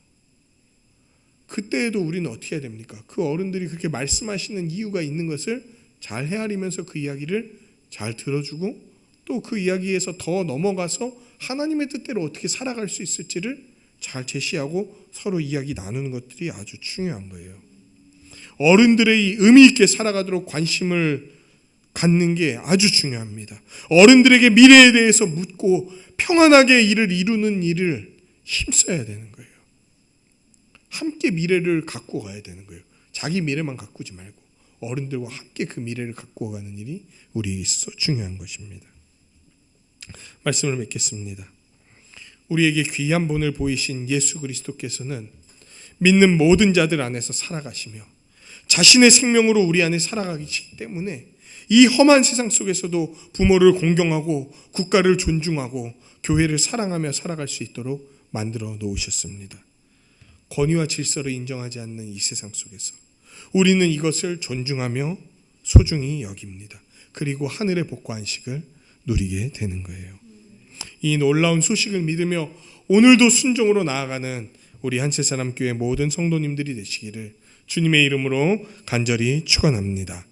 S1: 그때에도 우리는 어떻게 해야 됩니까? 그 어른들이 그렇게 말씀하시는 이유가 있는 것을 잘 헤아리면서 그 이야기를 잘 들어주고 또 그 이야기에서 더 넘어가서 하나님의 뜻대로 어떻게 살아갈 수 있을지를 잘 제시하고 서로 이야기 나누는 것들이 아주 중요한 거예요. 어른들의 의미 있게 살아가도록 관심을 갖는 게 아주 중요합니다. 어른들에게 미래에 대해서 묻고 평안하게 일을 이루는 일을 힘써야 되는 거예요. 함께 미래를 갖고 가야 되는 거예요. 자기 미래만 가꾸지 말고 어른들과 함께 그 미래를 갖고 가는 일이 우리에게 있어서 중요한 것입니다. 말씀을 맺겠습니다. 우리에게 귀한 본을 보이신 예수 그리스도께서는 믿는 모든 자들 안에서 살아가시며 자신의 생명으로 우리 안에 살아가기 때문에 이 험한 세상 속에서도 부모를 공경하고 국가를 존중하고 교회를 사랑하며 살아갈 수 있도록 만들어 놓으셨습니다. 권위와 질서를 인정하지 않는 이 세상 속에서 우리는 이것을 존중하며 소중히 여깁니다. 그리고 하늘의 복과 안식을 누리게 되는 거예요. 이 놀라운 소식을 믿으며 오늘도 순종으로 나아가는 우리 한세사람교회 모든 성도님들이 되시기를 주님의 이름으로 간절히 축원합니다.